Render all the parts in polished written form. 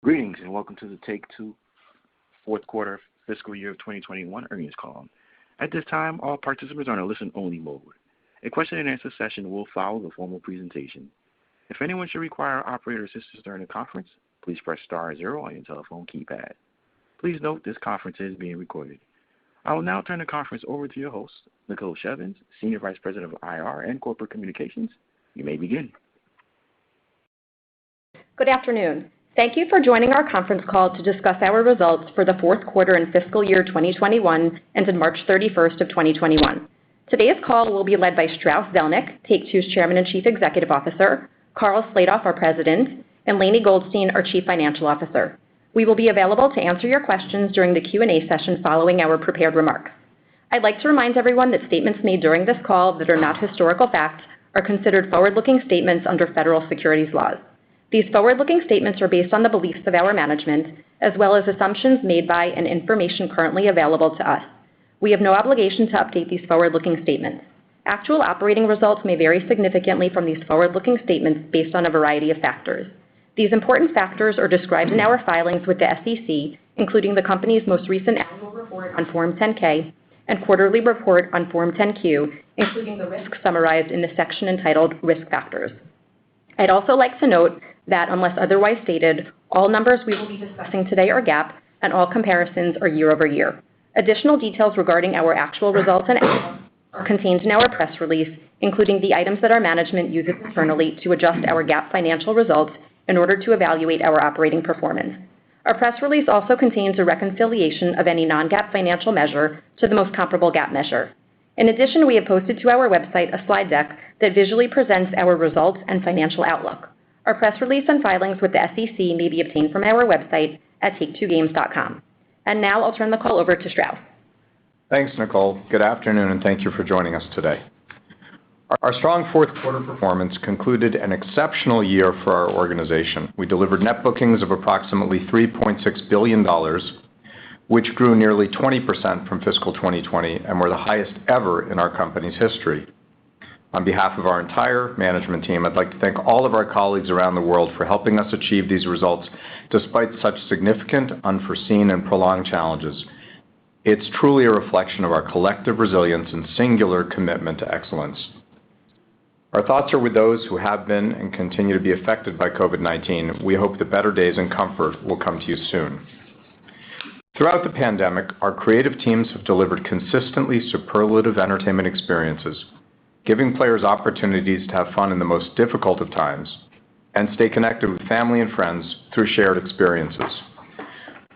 Greetings and welcome to the Take-Two fourth quarter fiscal year of 2021 earnings call. At this time, all participants are in a listen-only mode. A question-and-answer session will follow the formal presentation. If anyone should require operator assistance during the conference, please press star zero on your telephone keypad. Please note this conference is being recorded. I will now turn the conference over to your host, Nicole Shevins, Senior Vice President of IR and Corporate Communications. You may begin. Good afternoon. Thank you for joining our conference call to discuss our results for the fourth quarter and fiscal year 2021 ended March 31st of 2021. Today's call will be led by Strauss Zelnick, Take-Two's Chairman and Chief Executive Officer, Karl Slatoff, our President, and Lainie Goldstein, our Chief Financial Officer. We will be available to answer your questions during the Q&A session following our prepared remarks. I'd like to remind everyone that statements made during this call that are not historical facts are considered forward-looking statements under federal securities laws. These forward-looking statements are based on the beliefs of our management, as well as assumptions made by and information currently available to us. We have no obligation to update these forward-looking statements. Actual operating results may vary significantly from these forward-looking statements based on a variety of factors. These important factors are described in our filings with the SEC, including the company's most recent annual report on Form 10-K and quarterly report on Form 10-Q, including the risks summarized in the section entitled Risk Factors. I'd also like to note that unless otherwise stated, all numbers we will be discussing today are GAAP and all comparisons are year-over-year. Additional details regarding our actual results and outcomes are contained in our press release, including the items that our management uses internally to adjust our GAAP financial results in order to evaluate our operating performance. Our press release also contains a reconciliation of any non-GAAP financial measure to the most comparable GAAP measure. In addition, we have posted to our website a slide deck that visually presents our results and financial outlook. Our press release and filings with the SEC may be obtained from our website at take2games.com. And now I'll turn the call over to Strauss. Thanks, Nicole. Good afternoon, and thank you for joining us today. Our strong fourth quarter performance concluded an exceptional year for our organization. We delivered net bookings of approximately $3.6 billion, which grew nearly 20% from fiscal 2020 and were the highest ever in our company's history. On behalf of our entire management team, I'd like to thank all of our colleagues around the world for helping us achieve these results despite such significant, unforeseen, and prolonged challenges. It's truly a reflection of our collective resilience and singular commitment to excellence. Our thoughts are with those who have been and continue to be affected by COVID-19. We hope that better days and comfort will come to you soon. Throughout the pandemic, our creative teams have delivered consistently superlative entertainment experiences, giving players opportunities to have fun in the most difficult of times and stay connected with family and friends through shared experiences.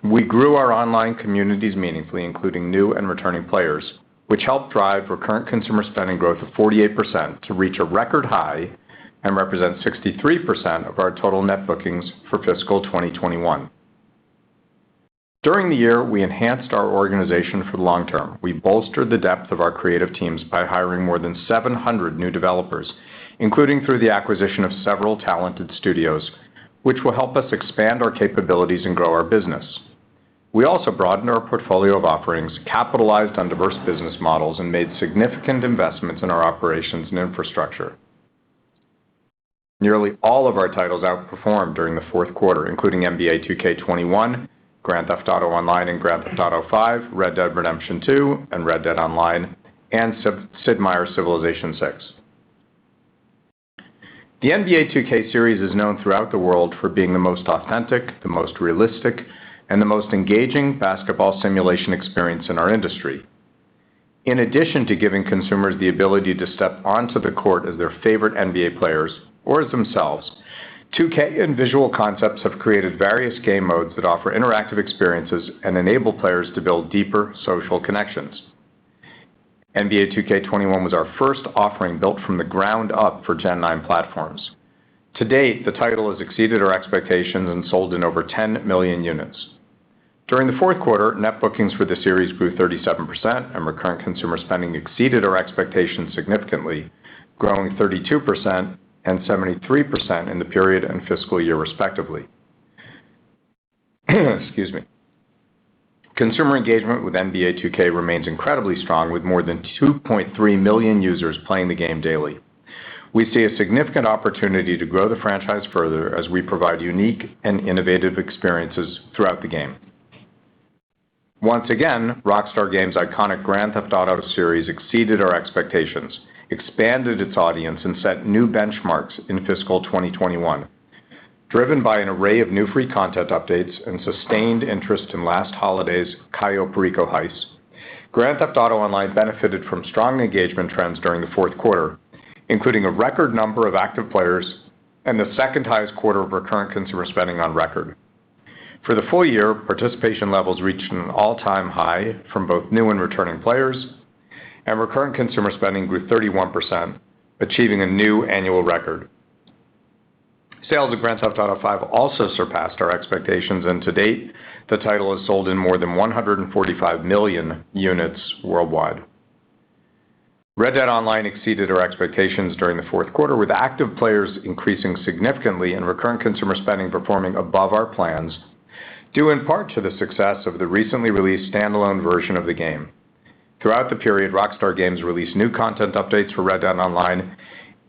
We grew our online communities meaningfully, including new and returning players, which helped drive recurrent consumer spending growth of 48% to reach a record high and represent 63% of our total net bookings for fiscal 2021. During the year, we enhanced our organization for the long term. We bolstered the depth of our creative teams by hiring more than 700 new developers, including through the acquisition of several talented studios, which will help us expand our capabilities and grow our business. We also broadened our portfolio of offerings, capitalized on diverse business models, and made significant investments in our operations and infrastructure. Nearly all of our titles outperformed during the fourth quarter, including NBA 2K21, Grand Theft Auto Online and Grand Theft Auto V, Red Dead Redemption 2 and Red Dead Online, and Sid Meier's Civilization VI. The NBA 2K series is known throughout the world for being the most authentic, the most realistic, and the most engaging basketball simulation experience in our industry. In addition to giving consumers the ability to step onto the court as their favorite NBA players or as themselves, 2K and Visual Concepts have created various game modes that offer interactive experiences and enable players to build deeper social connections. NBA 2K21 was our first offering built from the ground up for Gen 9 platforms. To date, the title has exceeded our expectations and sold in over 10 million units. During the fourth quarter, net bookings for the series grew 37%, and recurrent consumer spending exceeded our expectations significantly, growing 32% and 73% in the period and fiscal year, respectively. Excuse me. Consumer engagement with NBA 2K remains incredibly strong, with more than 2.3 million users playing the game daily. We see a significant opportunity to grow the franchise further as we provide unique and innovative experiences throughout the game. Once again, Rockstar Games' iconic Grand Theft Auto series exceeded our expectations, expanded its audience, and set new benchmarks in fiscal 2021. Driven by an array of new free content updates and sustained interest in last holiday's Cayo Perico heist, Grand Theft Auto Online benefited from strong engagement trends during the fourth quarter, including a record number of active players and the second highest quarter of recurrent consumer spending on record. For the full year, participation levels reached an all-time high from both new and returning players, and recurrent consumer spending grew 31%, achieving a new annual record. Sales of Grand Theft Auto V also surpassed our expectations, and to date, the title has sold in more than 145 million units worldwide. Red Dead Online exceeded our expectations during the fourth quarter, with active players increasing significantly and recurrent consumer spending performing above our plans, due in part to the success of the recently released standalone version of the game. Throughout the period, Rockstar Games released new content updates for Red Dead Online,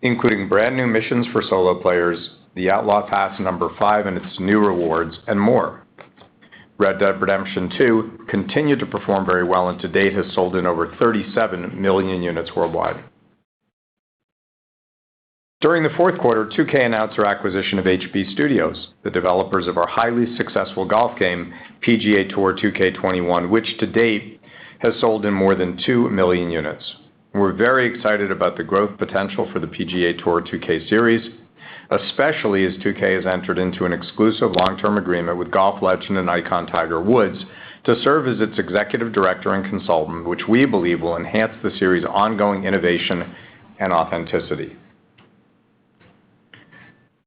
including brand new missions for solo players, the Outlaw Pass number 5 and its new rewards, and more. Red Dead Redemption 2 continued to perform very well and to date has sold in over 37 million units worldwide. During the fourth quarter, 2K announced their acquisition of HB Studios, the developers of our highly successful golf game, PGA Tour 2K21, which to date has sold in more than 2 million units. We're very excited about the growth potential for the PGA Tour 2K series, especially as 2K has entered into an exclusive long-term agreement with golf legend and icon Tiger Woods to serve as its executive director and consultant, which we believe will enhance the series' ongoing innovation and authenticity.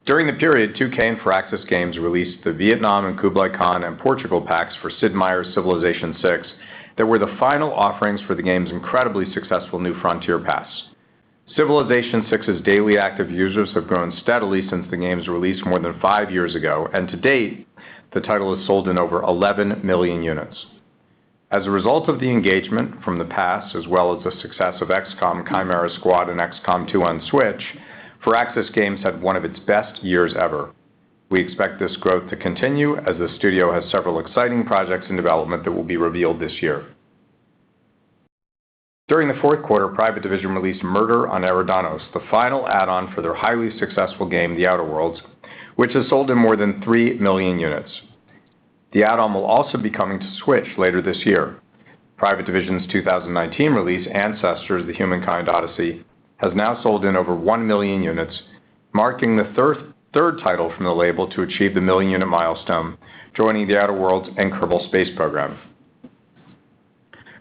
During the period, 2K and Firaxis Games released the Vietnam and Kublai Khan and Portugal packs for Sid Meier's Civilization VI that were the final offerings for the game's incredibly successful New Frontier Pass. Civilization VI's daily active users have grown steadily since the game's release more than 5 years ago, and to date, the title has sold in over 11 million units. As a result of the engagement from the pass, as well as the success of XCOM Chimera Squad and XCOM 2 on Switch, Firaxis Games had one of its best years ever. We expect this growth to continue as the studio has several exciting projects in development that will be revealed this year. During the fourth quarter, Private Division released Murder on Eridanos, the final add-on for their highly successful game, The Outer Worlds, which has sold in more than 3 million units. The add-on will also be coming to Switch later this year. Private Division's 2019 release, Ancestors: The Humankind Odyssey, has now sold in over 1 million units, marking the third title from the label to achieve the million-unit milestone, joining The Outer Worlds and Kerbal Space Program.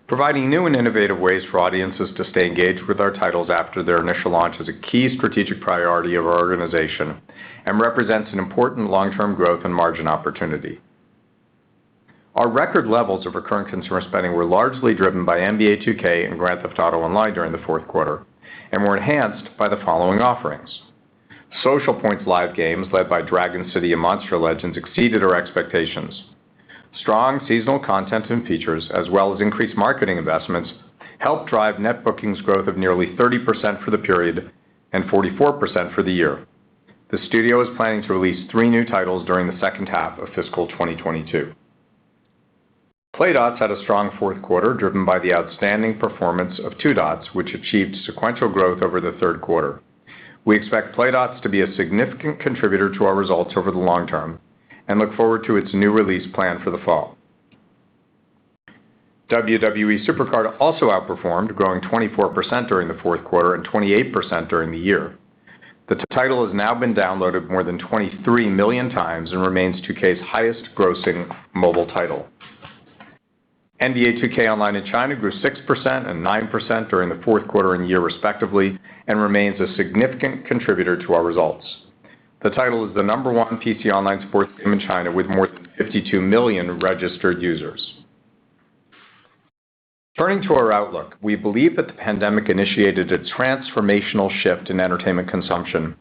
Providing new and innovative ways for audiences to stay engaged with our titles after their initial launch is a key strategic priority of our organization and represents an important long-term growth and margin opportunity. Our record levels of recurrent consumer spending were largely driven by NBA 2K and Grand Theft Auto Online during the fourth quarter, and were enhanced by the following offerings. Social Point's live games, led by Dragon City and Monster Legends, exceeded our expectations. Strong seasonal content and features, as well as increased marketing investments, helped drive net bookings growth of nearly 30% for the period and 44% for the year. The studio is planning to release 3 new titles during the second half of fiscal 2022. Playdots had a strong fourth quarter, driven by the outstanding performance of Two Dots, which achieved sequential growth over the third quarter. We expect Playdots to be a significant contributor to our results over the long term, and look forward to its new release planned for the fall. Wwe Supercard also outperformed, growing 24% during the fourth quarter and 28% during the year. The title has now been downloaded more than 23 million times and remains 2K's highest grossing mobile title. NBA 2K Online in China grew 6% and 9% during the fourth quarter and year respectively, and remains a significant contributor to our results. The title is the number 1 PC online sports game in China with more than 52 million registered users. Turning to our outlook, we believe that the pandemic initiated a transformational shift in entertainment consumption,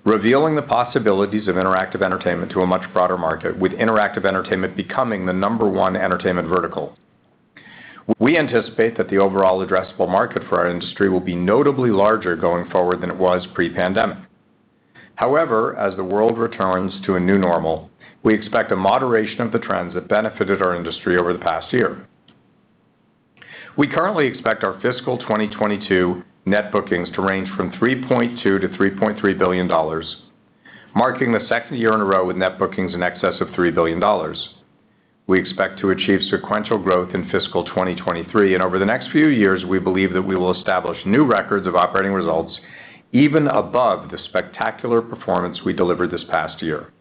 revealing the possibilities of interactive entertainment to a much broader market, with interactive entertainment becoming the number 1 entertainment vertical. We anticipate that the overall addressable market for our industry will be notably larger going forward than it was pre-pandemic. However, as the world returns to a new normal, we expect a moderation of the trends that benefited our industry over the past year. We currently expect our fiscal 2022 net bookings to range from $3.2 to $3.3 billion, marking the second year in a row with net bookings in excess of $3 billion. We expect to achieve sequential growth in fiscal 2023, and over the next few years, we believe that we will establish new records of operating results even above the spectacular performance we delivered this past year.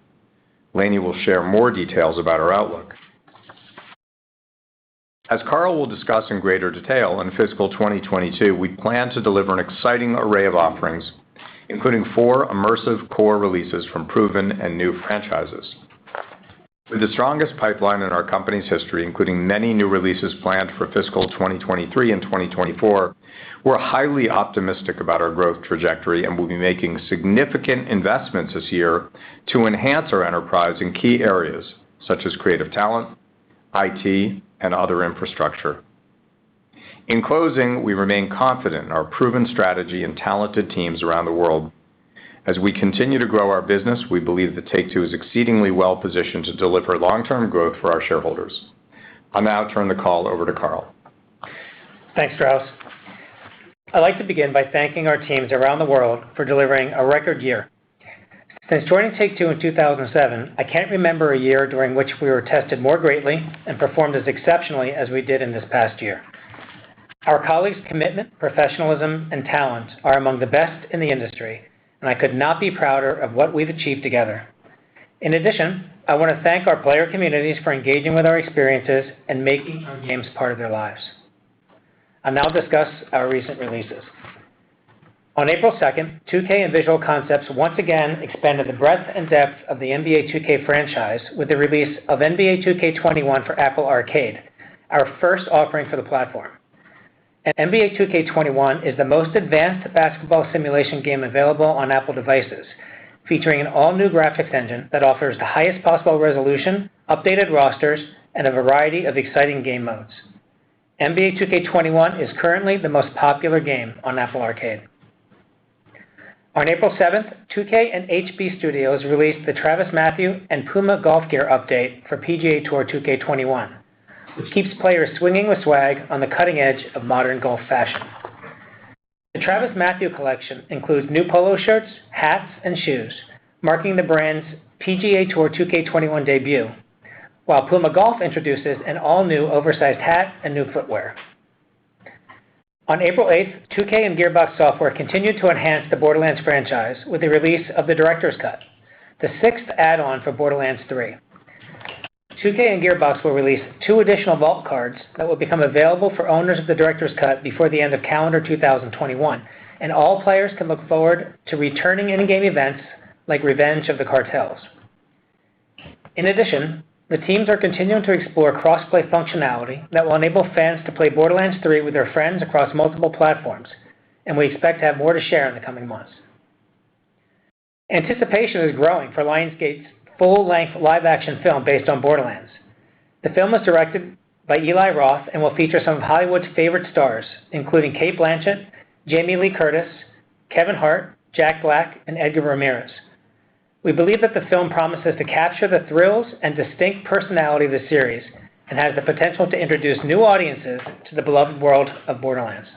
Lainie will share more details about our outlook. As Carl will discuss in greater detail, in fiscal 2022, we plan to deliver an exciting array of offerings, including 4 immersive core releases from proven and new franchises. With the strongest pipeline in our company's history, including many new releases planned for fiscal 2023 and 2024, we're highly optimistic about our growth trajectory and will be making significant investments this year to enhance our enterprise in key areas such as creative talent, IT, and other infrastructure. In closing, we remain confident in our proven strategy and talented teams around the world. As we continue to grow our business, we believe that Take-Two is exceedingly well positioned to deliver long-term growth for our shareholders. I'll now turn the call over to Carl. Thanks, Strauss. I'd like to begin by thanking our teams around the world for delivering a record year. Since joining Take-Two in 2007, I can't remember a year during which we were tested more greatly and performed as exceptionally as we did in this past year. Our colleagues' commitment, professionalism, and talent are among the best in the industry, and I could not be prouder of what we've achieved together. In addition, I want to thank our player communities for engaging with our experiences and making our games part of their lives. I'll now discuss our recent releases. On April 2nd, 2K and Visual Concepts once again expanded the breadth and depth of the NBA 2K franchise with the release of NBA 2K21 for Apple Arcade, our first offering for the platform. NBA 2K21 is the most advanced basketball simulation game available on Apple devices, featuring an all-new graphics engine that offers the highest possible resolution, updated rosters, and a variety of exciting game modes. NBA 2K21 is currently the most popular game on Apple Arcade. On April 7th, 2K and HB Studios released the Travis Mathew and Puma Golf Gear update for PGA Tour 2K21, which keeps players swinging with swag on the cutting edge of modern golf fashion. The Travis Mathew collection includes new polo shirts, hats, and shoes, marking the brand's PGA Tour 2K21 debut, while Puma Golf introduces an all-new oversized hat and new footwear. On April 8th, 2K and Gearbox Software continued to enhance the Borderlands franchise with the release of the Director's Cut, the 6th add-on for Borderlands 3. 2K and Gearbox will release 2 additional vault cards that will become available for owners of the Director's Cut before the end of calendar 2021, and all players can look forward to returning in-game events like Revenge of the Cartels. In addition, the teams are continuing to explore cross-play functionality that will enable fans to play Borderlands 3 with their friends across multiple platforms, and we expect to have more to share in the coming months. Anticipation is growing for Lionsgate's full-length live-action film based on Borderlands. The film is directed by Eli Roth and will feature some of Hollywood's favorite stars, including Cate Blanchett, Jamie Lee Curtis, Kevin Hart, Jack Black, and Edgar Ramirez. We believe that the film promises to capture the thrills and distinct personality of the series and has the potential to introduce new audiences to the beloved world of Borderlands.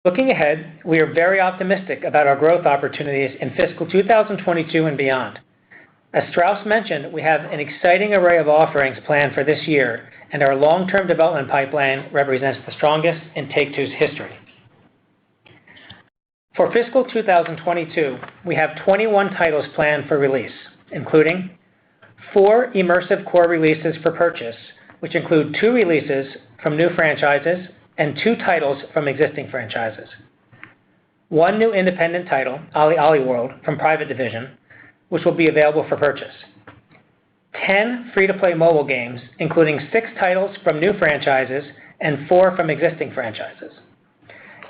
Looking ahead, we are very optimistic about our growth opportunities in fiscal 2022 and beyond. As Strauss mentioned, we have an exciting array of offerings planned for this year, and our long-term development pipeline represents the strongest in Take-Two's history. For fiscal 2022, we have 21 titles planned for release, including 4 immersive core releases for purchase, which include 2 releases from new franchises and 2 titles from existing franchises. 1 new independent title, OlliOlli World, from Private Division, which will be available for purchase. 10 free-to-play mobile games, including 6 titles from new franchises and 4 from existing franchises.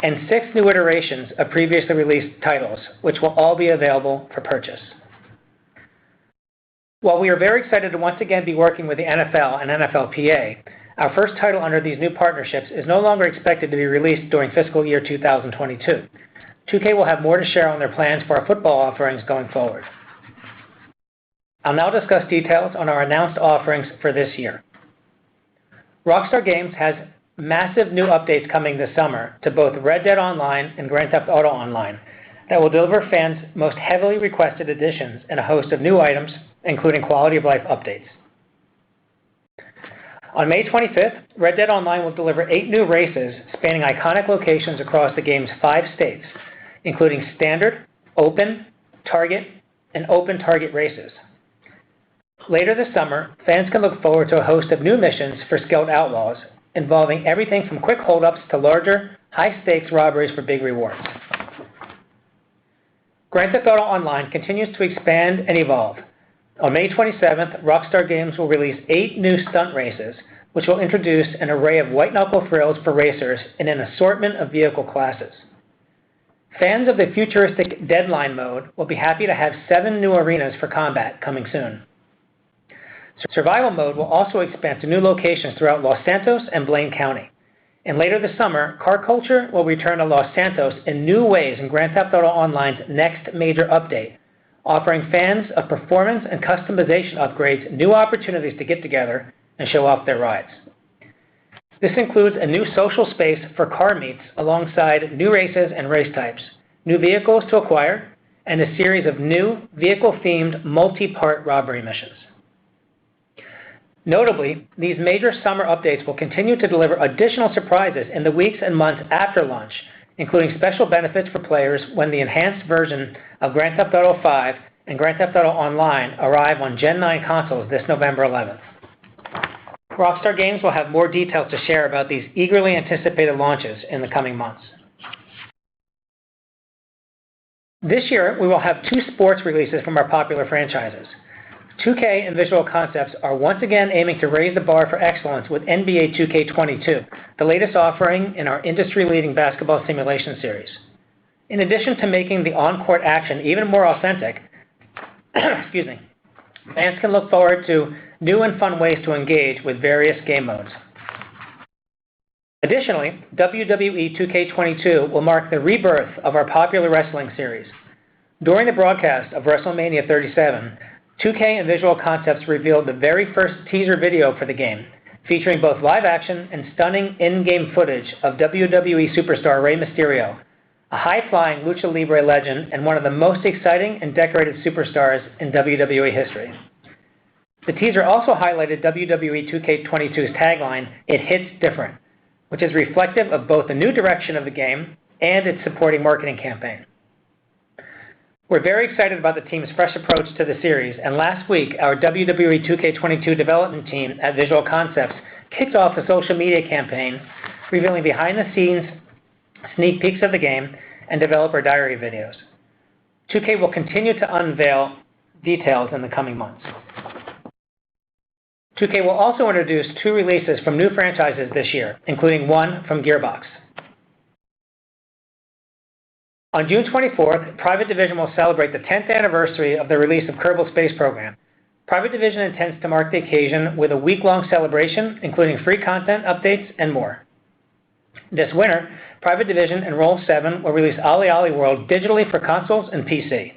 And 6 new iterations of previously released titles, which will all be available for purchase. While we are very excited to once again be working with the NFL and NFLPA, our first title under these new partnerships is no longer expected to be released during fiscal year 2022. 2K will have more to share on their plans for our football offerings going forward. I'll now discuss details on our announced offerings for this year. Rockstar Games has massive new updates coming this summer to both Red Dead Online and Grand Theft Auto Online that will deliver fans' most heavily requested additions and a host of new items, including quality of life updates. On May 25th, Red Dead Online will deliver 8 new races spanning iconic locations across the game's 5 states, including standard, open, target, and open target races. Later this summer, fans can look forward to a host of new missions for skilled outlaws, involving everything from quick holdups to larger, high-stakes robberies for big rewards. Grand Theft Auto Online continues to expand and evolve. On May 27th, Rockstar Games will release 8 new stunt races, which will introduce an array of white-knuckle thrills for racers in an assortment of vehicle classes. Fans of the futuristic Deadline mode will be happy to have 7 new arenas for combat coming soon. Survival mode will also expand to new locations throughout Los Santos and Blaine County. And later this summer, car culture will return to Los Santos in new ways in Grand Theft Auto Online's next major update, offering fans of performance and customization upgrades new opportunities to get together and show off their rides. This includes a new social space for car meets alongside new races and race types, new vehicles to acquire, and a series of new vehicle-themed multi-part robbery missions. Notably, these major summer updates will continue to deliver additional surprises in the weeks and months after launch, including special benefits for players when the enhanced version of Grand Theft Auto 5 and Grand Theft Auto Online arrive on Gen 9 consoles this November 11th. Rockstar Games will have more details to share about these eagerly anticipated launches in the coming months. This year, we will have 2 sports releases from our popular franchises. 2K and Visual Concepts are once again aiming to raise the bar for excellence with NBA 2K22, the latest offering in our industry-leading basketball simulation series. In addition to making the on-court action even more authentic, fans can look forward to new and fun ways to engage with various game modes. Additionally, WWE 2K22 will mark the rebirth of our popular wrestling series. During the broadcast of WrestleMania 37, 2K and Visual Concepts revealed the very first teaser video for the game, featuring both live action and stunning in-game footage of WWE superstar Rey Mysterio, a high-flying lucha libre legend and one of the most exciting and decorated superstars in WWE history. The teaser also highlighted WWE 2K22's tagline, "It hits different," which is reflective of both the new direction of the game and its supporting marketing campaign. We're very excited about the team's fresh approach to the series, and last week, our WWE 2K22 development team at Visual Concepts kicked off a social media campaign revealing behind-the-scenes sneak peeks of the game and developer diary videos. 2K will continue to unveil details in the coming months. 2K will also introduce 2 releases from new franchises this year, including one from Gearbox. On June 24th, Private Division will celebrate the 10th anniversary of the release of Kerbal Space Program. Private Division intends to mark the occasion with a week-long celebration, including free content, updates, and more. This winter, Private Division and Roll7 will release Ollie Ollie World digitally for consoles and PC.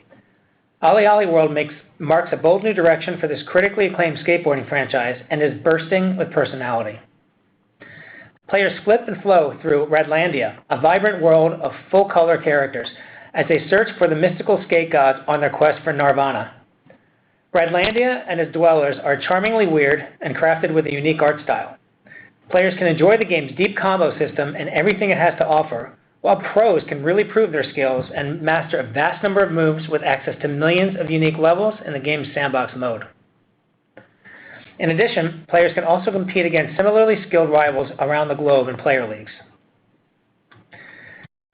Ollie Ollie World marks a bold new direction for this critically acclaimed skateboarding franchise and is bursting with personality. Players flip and flow through Redlandia, a vibrant world of full-color characters, as they search for the mystical skate gods on their quest for Nirvana. Redlandia and its dwellers are charmingly weird and crafted with a unique art style. Players can enjoy the game's deep combo system and everything it has to offer, while pros can really prove their skills and master a vast number of moves with access to millions of unique levels in the game's sandbox mode. In addition, players can also compete against similarly skilled rivals around the globe in player leagues.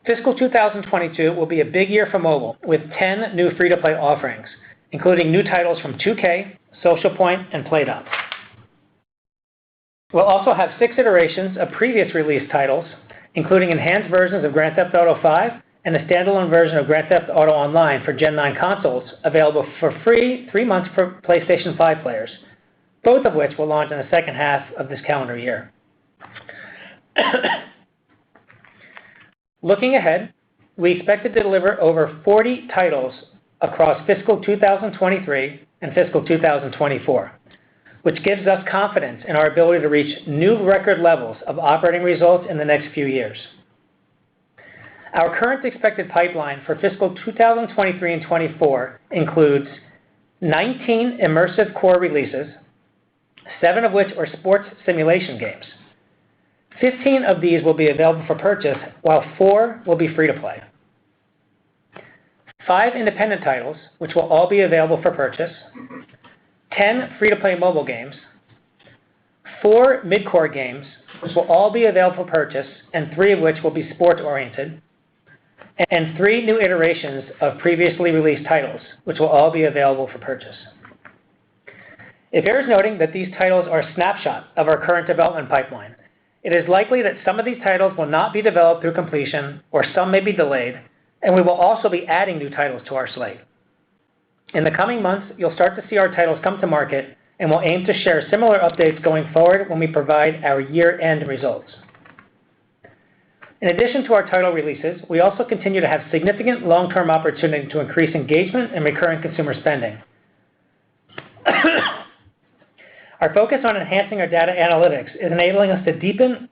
Fiscal 2022 will be a big year for mobile, with 10 new free-to-play offerings, including new titles from 2K, Social Point, and PlayDoh. We'll also have 6 iterations of previous release titles, including enhanced versions of Grand Theft Auto 5 and a standalone version of Grand Theft Auto Online for Gen 9 consoles, available for free 3 months for PlayStation 5 players, both of which will launch in the second half of this calendar year. Looking ahead, we expect to deliver over 40 titles across fiscal 2023 and fiscal 2024, which gives us confidence in our ability to reach new record levels of operating results in the next few years. Our current expected pipeline for fiscal 2023 and 24 includes 19 immersive core releases, 7 of which are sports simulation games. 15 of these will be available for purchase, while 4 will be free-to-play. 5 independent titles, which will all be available for purchase, 10 free-to-play mobile games, 4 mid-core games, which will all be available for purchase, and 3 of which will be sports-oriented, and 3 new iterations of previously released titles, which will all be available for purchase. It bears noting that these titles are a snapshot of our current development pipeline. It is likely that some of these titles will not be developed through completion, or some may be delayed, and we will also be adding new titles to our slate. In the coming months, you'll start to see our titles come to market, and we'll aim to share similar updates going forward when we provide our year-end results. In addition to our title releases, we also continue to have significant long-term opportunity to increase engagement and recurring consumer spending. Our focus on enhancing our data analytics is enabling us to deepen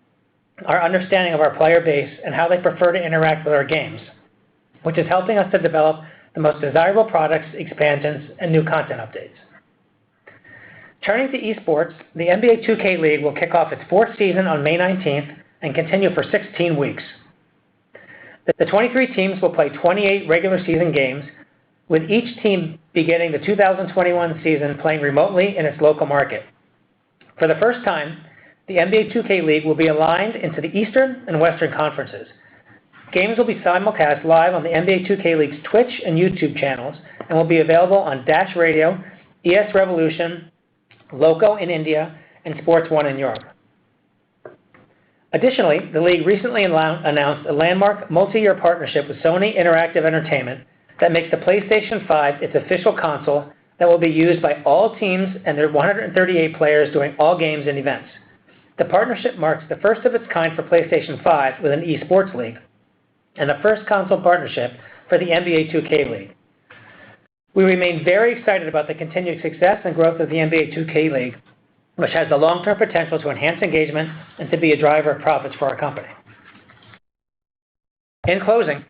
our understanding of our player base and how they prefer to interact with our games, which is helping us to develop the most desirable products, expansions, and new content updates. Turning to esports, the NBA 2K League will kick off its 4th season on May 19th and continue for 16 weeks. The 23 teams will play 28 regular season games, with each team beginning the 2021 season playing remotely in its local market. For the first time, the NBA 2K League will be aligned into the Eastern and Western conferences. Games will be simulcast live on the NBA 2K League's Twitch and YouTube channels and will be available on Dash Radio, ES Revolution, Loco in India, and Sports 1 in Europe. Additionally, the league recently announced a landmark multi-year partnership with Sony Interactive Entertainment that makes the PlayStation 5 its official console that will be used by all teams and their 138 players during all games and events. The partnership marks the first of its kind for PlayStation 5 with an esports league, and the first console partnership for the NBA 2K League. We remain very excited about the continued success and growth of the NBA 2K League, which has the long-term potential to enhance engagement and to be a driver of profits for our company. In closing,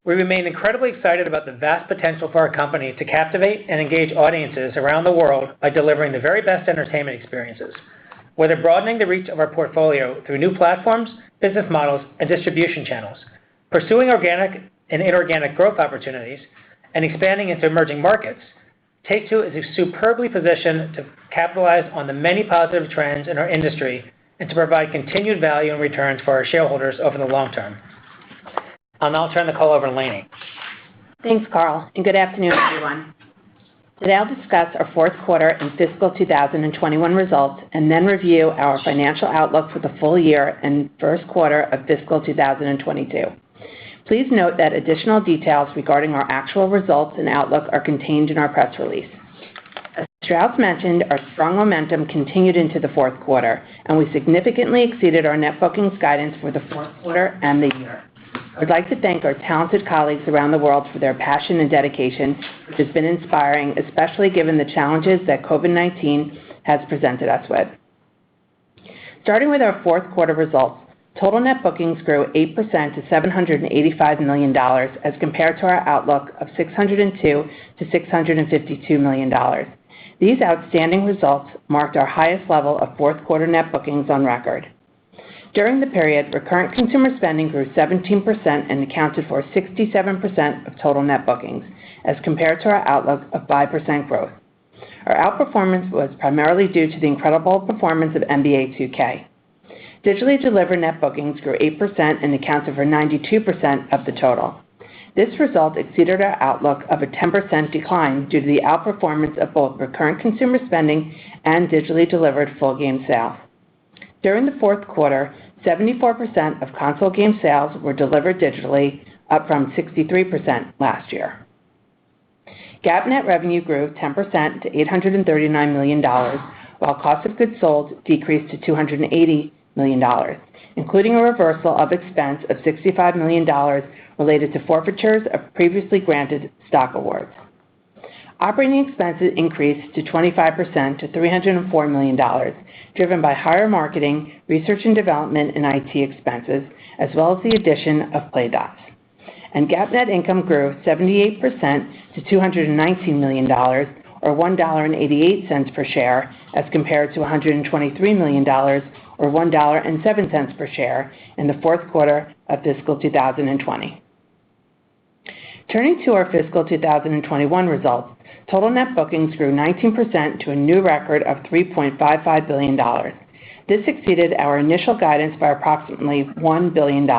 we remain incredibly excited about the vast potential for our company to captivate and engage audiences around the world by delivering the very best entertainment experiences, whether broadening the reach of our portfolio through new platforms, business models, and distribution channels, pursuing organic and inorganic growth opportunities, and expanding into emerging markets. Take-Two is superbly positioned to capitalize on the many positive trends in our industry and to provide continued value and returns for our shareholders over the long term. I'll now turn the call over to Lainie. Thanks, Carl, and good afternoon, everyone. Today I'll discuss our fourth quarter and fiscal 2021 results and then review our financial outlook for the full year and first quarter of fiscal 2022. Please note that additional details regarding our actual results and outlook are contained in our press release. As Strauss mentioned, our strong momentum continued into the fourth quarter, and we significantly exceeded our net bookings guidance for the fourth quarter and the year. I would like to thank our talented colleagues around the world for their passion and dedication, which has been inspiring, especially given the challenges that COVID-19 has presented us with. Starting with our fourth quarter results, total net bookings grew 8% to $785 million as compared to our outlook of $602 to $652 million. These outstanding results marked our highest level of fourth quarter net bookings on record. During the period, recurrent consumer spending grew 17% and accounted for 67% of total net bookings, as compared to our outlook of 5% growth. Our outperformance was primarily due to the incredible performance of NBA 2K. Digitally delivered net bookings grew 8% and accounted for 92% of the total. This result exceeded our outlook of a 10% decline due to the outperformance of both recurrent consumer spending and digitally delivered full game sales. During the fourth quarter, 74% of console game sales were delivered digitally, up from 63% last year. GAAP net revenue grew 10% to $839 million, while cost of goods sold decreased to $280 million, including a reversal of expense of $65 million related to forfeitures of previously granted stock awards. Operating expenses increased to 25% to $304 million, driven by higher marketing, research and development, and IT expenses, as well as the addition of Playdots. And GAAP net income grew 78% to $219 million, or $1.88 per share, as compared to $123 million, or $1.07 per share in the fourth quarter of fiscal 2020. Turning to our fiscal 2021 results, total net bookings grew 19% to a new record of $3.55 billion. This exceeded our initial guidance by approximately $1 billion.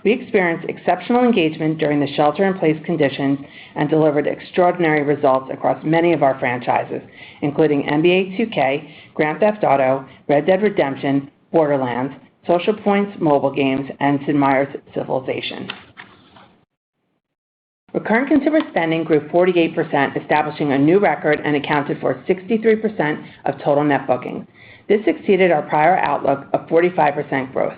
We experienced exceptional engagement during the shelter-in-place conditions and delivered extraordinary results across many of our franchises, including NBA 2K, Grand Theft Auto, Red Dead Redemption, Borderlands, Social Point's mobile games, and Sid Meier's Civilization. Recurrent consumer spending grew 48%, establishing a new record and accounted for 63% of total net bookings. This exceeded our prior outlook of 45% growth.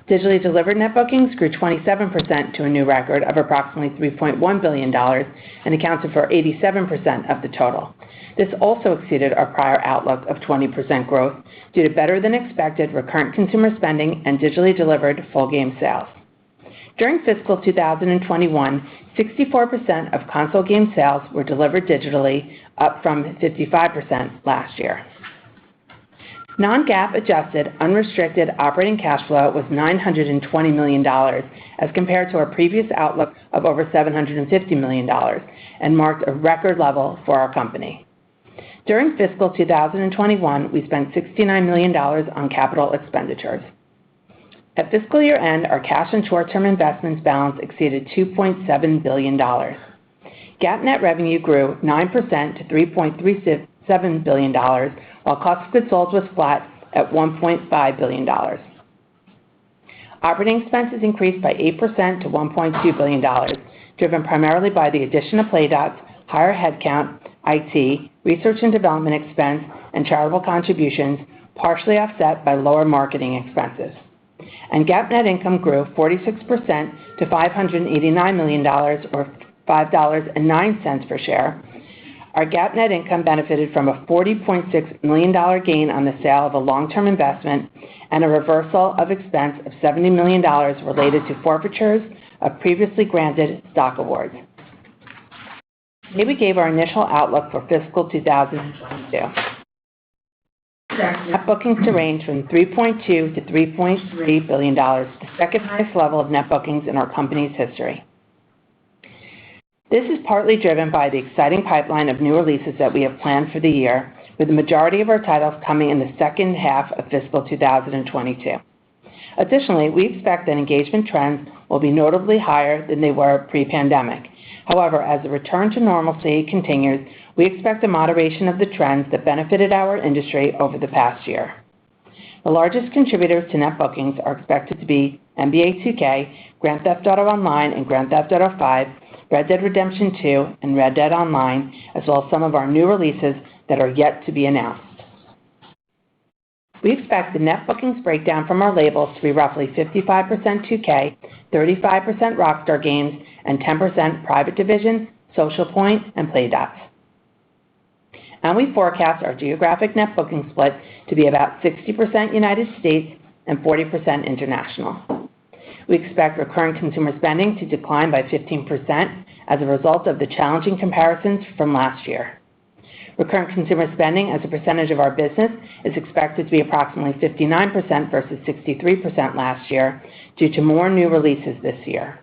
Digitally delivered net bookings grew 27% to a new record of approximately $3.1 billion and accounted for 87% of the total. This also exceeded our prior outlook of 20% growth due to better than expected recurrent consumer spending and digitally delivered full game sales. During fiscal 2021, 64% of console game sales were delivered digitally, up from 55% last year. Non-GAAP adjusted unrestricted operating cash flow was $920 million as compared to our previous outlook of over $750 million and marked a record level for our company. During fiscal 2021, we spent $69 million on capital expenditures. At fiscal year end, our cash and short-term investments balance exceeded $2.7 billion. GAAP net revenue grew 9% to $3.37 billion, while cost of goods sold was flat at $1.5 billion. Operating expenses increased by 8% to $1.2 billion, driven primarily by the addition of Playdots, higher headcount, IT, research and development expense, and charitable contributions, partially offset by lower marketing expenses. And GAAP net income grew 46% to $589 million, or $5.09 per share. Our GAAP net income benefited from a $40.6 million gain on the sale of a long-term investment and a reversal of expense of $70 million related to forfeitures of previously granted stock awards. Today we gave our initial outlook for fiscal 2022. Net bookings to range from $3.2 to $3.3 billion, the second highest level of net bookings in our company's history. This is partly driven by the exciting pipeline of new releases that we have planned for the year, with the majority of our titles coming in the second half of fiscal 2022. Additionally, we expect that engagement trends will be notably higher than they were pre-pandemic. However, as the return to normalcy continues, we expect a moderation of the trends that benefited our industry over the past year. The largest contributors to net bookings are expected to be NBA 2K, Grand Theft Auto Online and Grand Theft Auto 5, Red Dead Redemption 2, and Red Dead Online, as well as some of our new releases that are yet to be announced. We expect the net bookings breakdown from our labels to be roughly 55% 2K, 35% Rockstar Games, and 10% Private Division, Social Point, and Playdots. And we forecast our geographic net booking split to be about 60% United States and 40% international. We expect recurrent consumer spending to decline by 15% as a result of the challenging comparisons from last year. Recurrent consumer spending as a percentage of our business is expected to be approximately 59% versus 63% last year due to more new releases this year.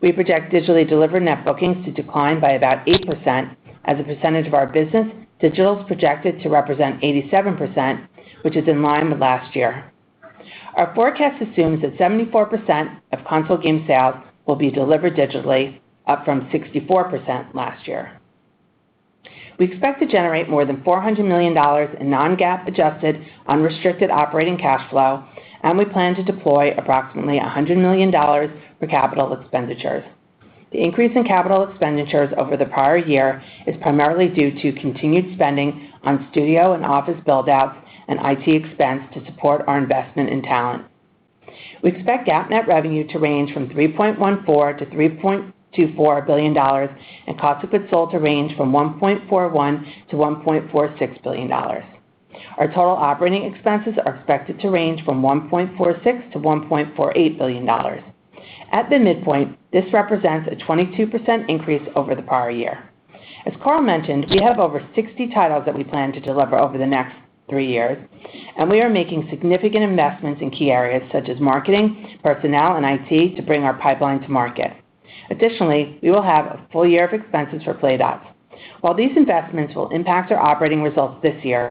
We project digitally delivered net bookings to decline by about 8%. As a percentage of our business, digital is projected to represent 87%, which is in line with last year. Our forecast assumes that 74% of console game sales will be delivered digitally, up from 64% last year. We expect to generate more than $400 million in non-GAAP adjusted unrestricted operating cash flow, and we plan to deploy approximately $100 million for capital expenditures. The increase in capital expenditures over the prior year is primarily due to continued spending on studio and office build-outs and IT expense to support our investment in talent. We expect GAAP net revenue to range from $3.14 to $3.24 billion and cost of goods sold to range from $1.41 to $1.46 billion. Our total operating expenses are expected to range from $1.46 to $1.48 billion. At the midpoint, this represents a 22% increase over the prior year. As Carl mentioned, we have over 60 titles that we plan to deliver over the next 3 years, and we are making significant investments in key areas such as marketing, personnel, and IT to bring our pipeline to market. Additionally, we will have a full year of expenses for Playdots. While these investments will impact our operating results this year,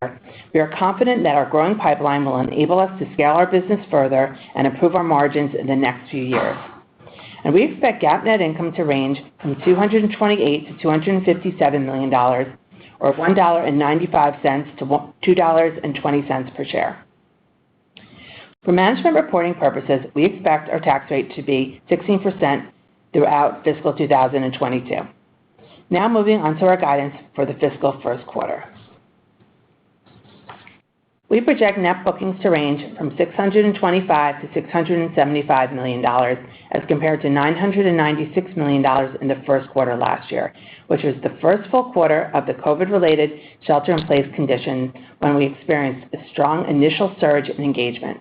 we are confident that our growing pipeline will enable us to scale our business further and improve our margins in the next few years. And we expect GAAP net income to range from $228 to $257 million, or $1.95 to $2.20 per share. For management reporting purposes, we expect our tax rate to be 16% throughout fiscal 2022. Now moving on to our guidance for the fiscal first quarter. We project net bookings to range from $625 to $675 million as compared to $996 million in the first quarter last year, which was the first full quarter of the COVID-related shelter-in-place conditions when we experienced a strong initial surge in engagement.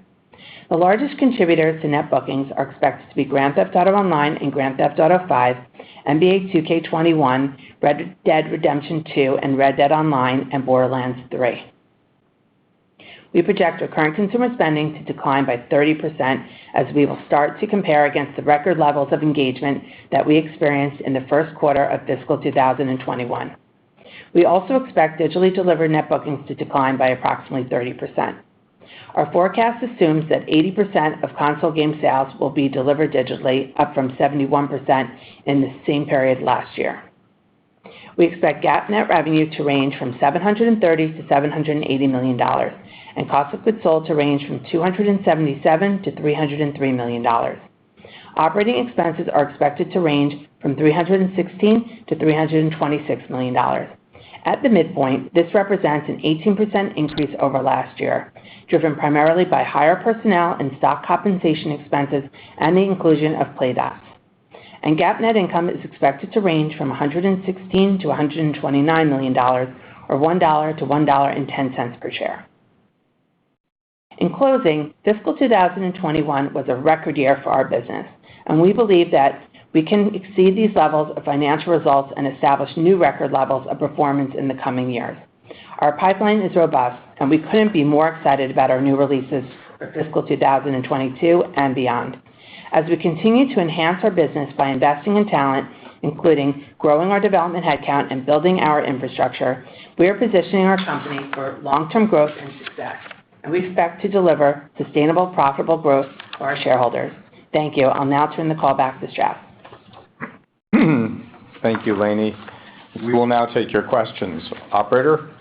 The largest contributors to net bookings are expected to be Grand Theft Auto Online and Grand Theft Auto V, NBA 2K21, Red Dead Redemption 2, and Red Dead Online, and Borderlands 3. We project our current consumer spending to decline by 30% as we will start to compare against the record levels of engagement that we experienced in the first quarter of fiscal 2021. We also expect digitally delivered net bookings to decline by approximately 30%. Our forecast assumes that 80% of console game sales will be delivered digitally, up from 71% in the same period last year. We expect GAAP net revenue to range from $730 to $780 million, and cost of goods sold to range from $277 to $303 million. Operating expenses are expected to range from $316 to $326 million. At the midpoint, this represents an 18% increase over last year, driven primarily by higher personnel and stock compensation expenses and the inclusion of Playdots. And GAAP net income is expected to range from $116 to $129 million, or $1 to $1.10 per share. In closing, fiscal 2021 was a record year for our business, and we believe that we can exceed these levels of financial results and establish new record levels of performance in the coming years. Our pipeline is robust, and we couldn't be more excited about our new releases for fiscal 2022 and beyond. As we continue to enhance our business by investing in talent, including growing our development headcount and building our infrastructure, we are positioning our company for long-term growth and success, and we expect to deliver sustainable, profitable growth for our shareholders. Thank you. I'll now turn the call back to Strauss. Thank you, Lainie. We will now take your questions. Operator?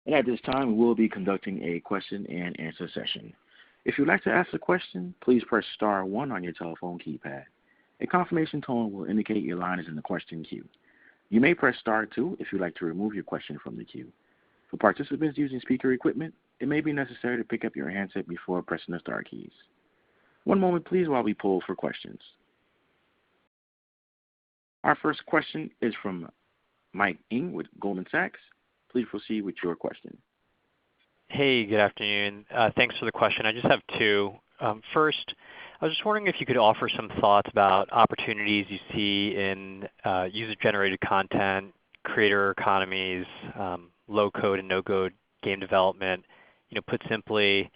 And at this time, we will be conducting a question and answer session. If you'd like to ask a question, please press star 1 on your telephone keypad. A confirmation tone will indicate your line is in the question queue. You may press star 2 if you'd like to remove your question from the queue. For participants using speaker equipment, it may be necessary to pick up your handset before pressing the star keys. One moment, please, while we poll for questions. Our first question is from Mike Ng with Goldman Sachs. Please proceed with your question. Hey, good afternoon. Thanks for the question. I just have two. First, I was just wondering if you could offer some thoughts about opportunities you see in user-generated content, creator economies, low-code and no-code game development. Put simply,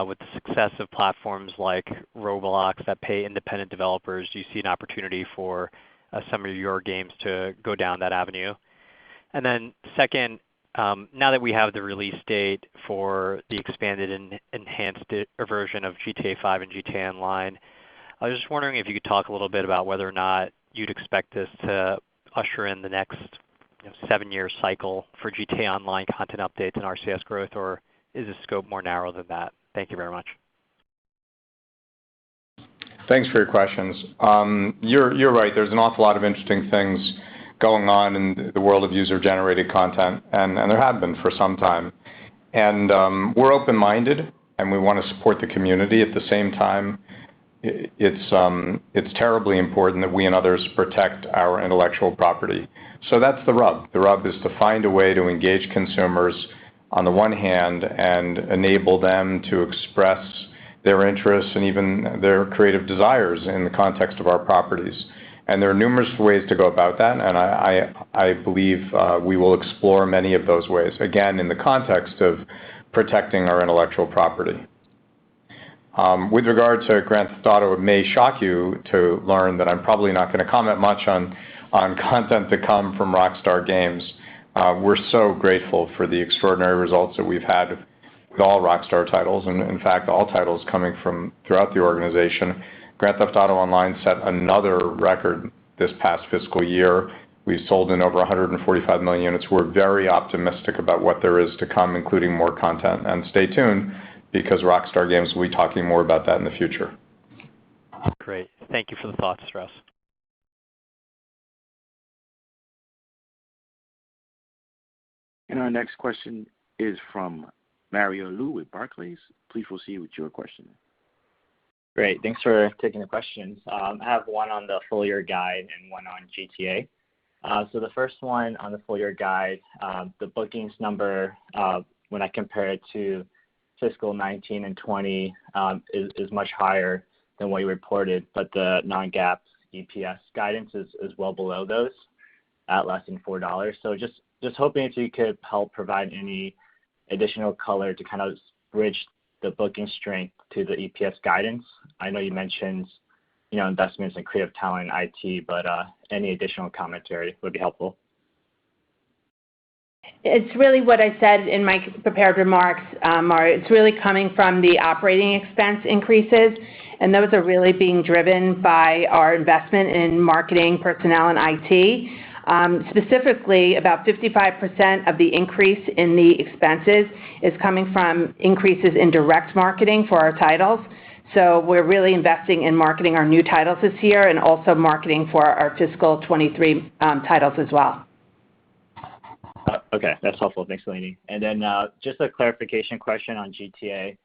with the success of platforms like Roblox that pay independent developers, do you see an opportunity for some of your games to go down that avenue? And then second, now that we have the release date for the expanded and enhanced version of GTA 5 and GTA Online, I was just wondering if you could talk a little bit about whether or not you'd expect this to usher in the next 7-year cycle for GTA Online content updates and RCS growth, or is the scope more narrow than that? Thank you very much. Thanks for your questions. You're right. There's an awful lot of interesting things going on in the world of user-generated content, and there have been for some time. And we're open-minded, and we want to support the community. At the same time, it's terribly important that we and others protect our intellectual property. So that's the rub. The rub is to find a way to engage consumers on the one hand and enable them to express their interests and even their creative desires in the context of our properties. And there are numerous ways to go about that, and I believe we will explore many of those ways, again, in the context of protecting our intellectual property. With regard to Grand Theft Auto, it may shock you to learn that I'm probably not going to comment much on content to come from Rockstar Games. We're so grateful for the extraordinary results that we've had with all Rockstar titles, and in fact, all titles coming from throughout the organization. Grand Theft Auto Online set another record this past fiscal year. We've sold in over 145 million units. We're very optimistic about what there is to come, including more content. And stay tuned, because Rockstar Games will be talking more about that in the future. Great. Thank you for the thoughts, Strauss. And our next question is from Mario Lu with Barclays. Please proceed with your question. Great. Thanks for taking the questions. I have one on the full year guide and one on GTA. So the first one on the full year guide, the bookings number, when I compare it to fiscal 19 and 20, is much higher than what you reported, but the non-GAAP EPS guidance is well below those at less than $4. So just hoping if you could help provide any additional color to kind of bridge the booking strength to the EPS guidance. I know you mentioned, investments in creative talent and IT, but any additional commentary would be helpful. It's really what I said in my prepared remarks, Mario. It's really coming from the operating expense increases, and those are really being driven by our investment in marketing, personnel, and IT. Specifically, about 55% of the increase in the expenses is coming from increases in direct marketing for our titles. So we're really investing in marketing our new titles this year and also marketing for our fiscal 23 titles as well. Okay, that's helpful. Thanks, Lainey. And then just a clarification question on GTA.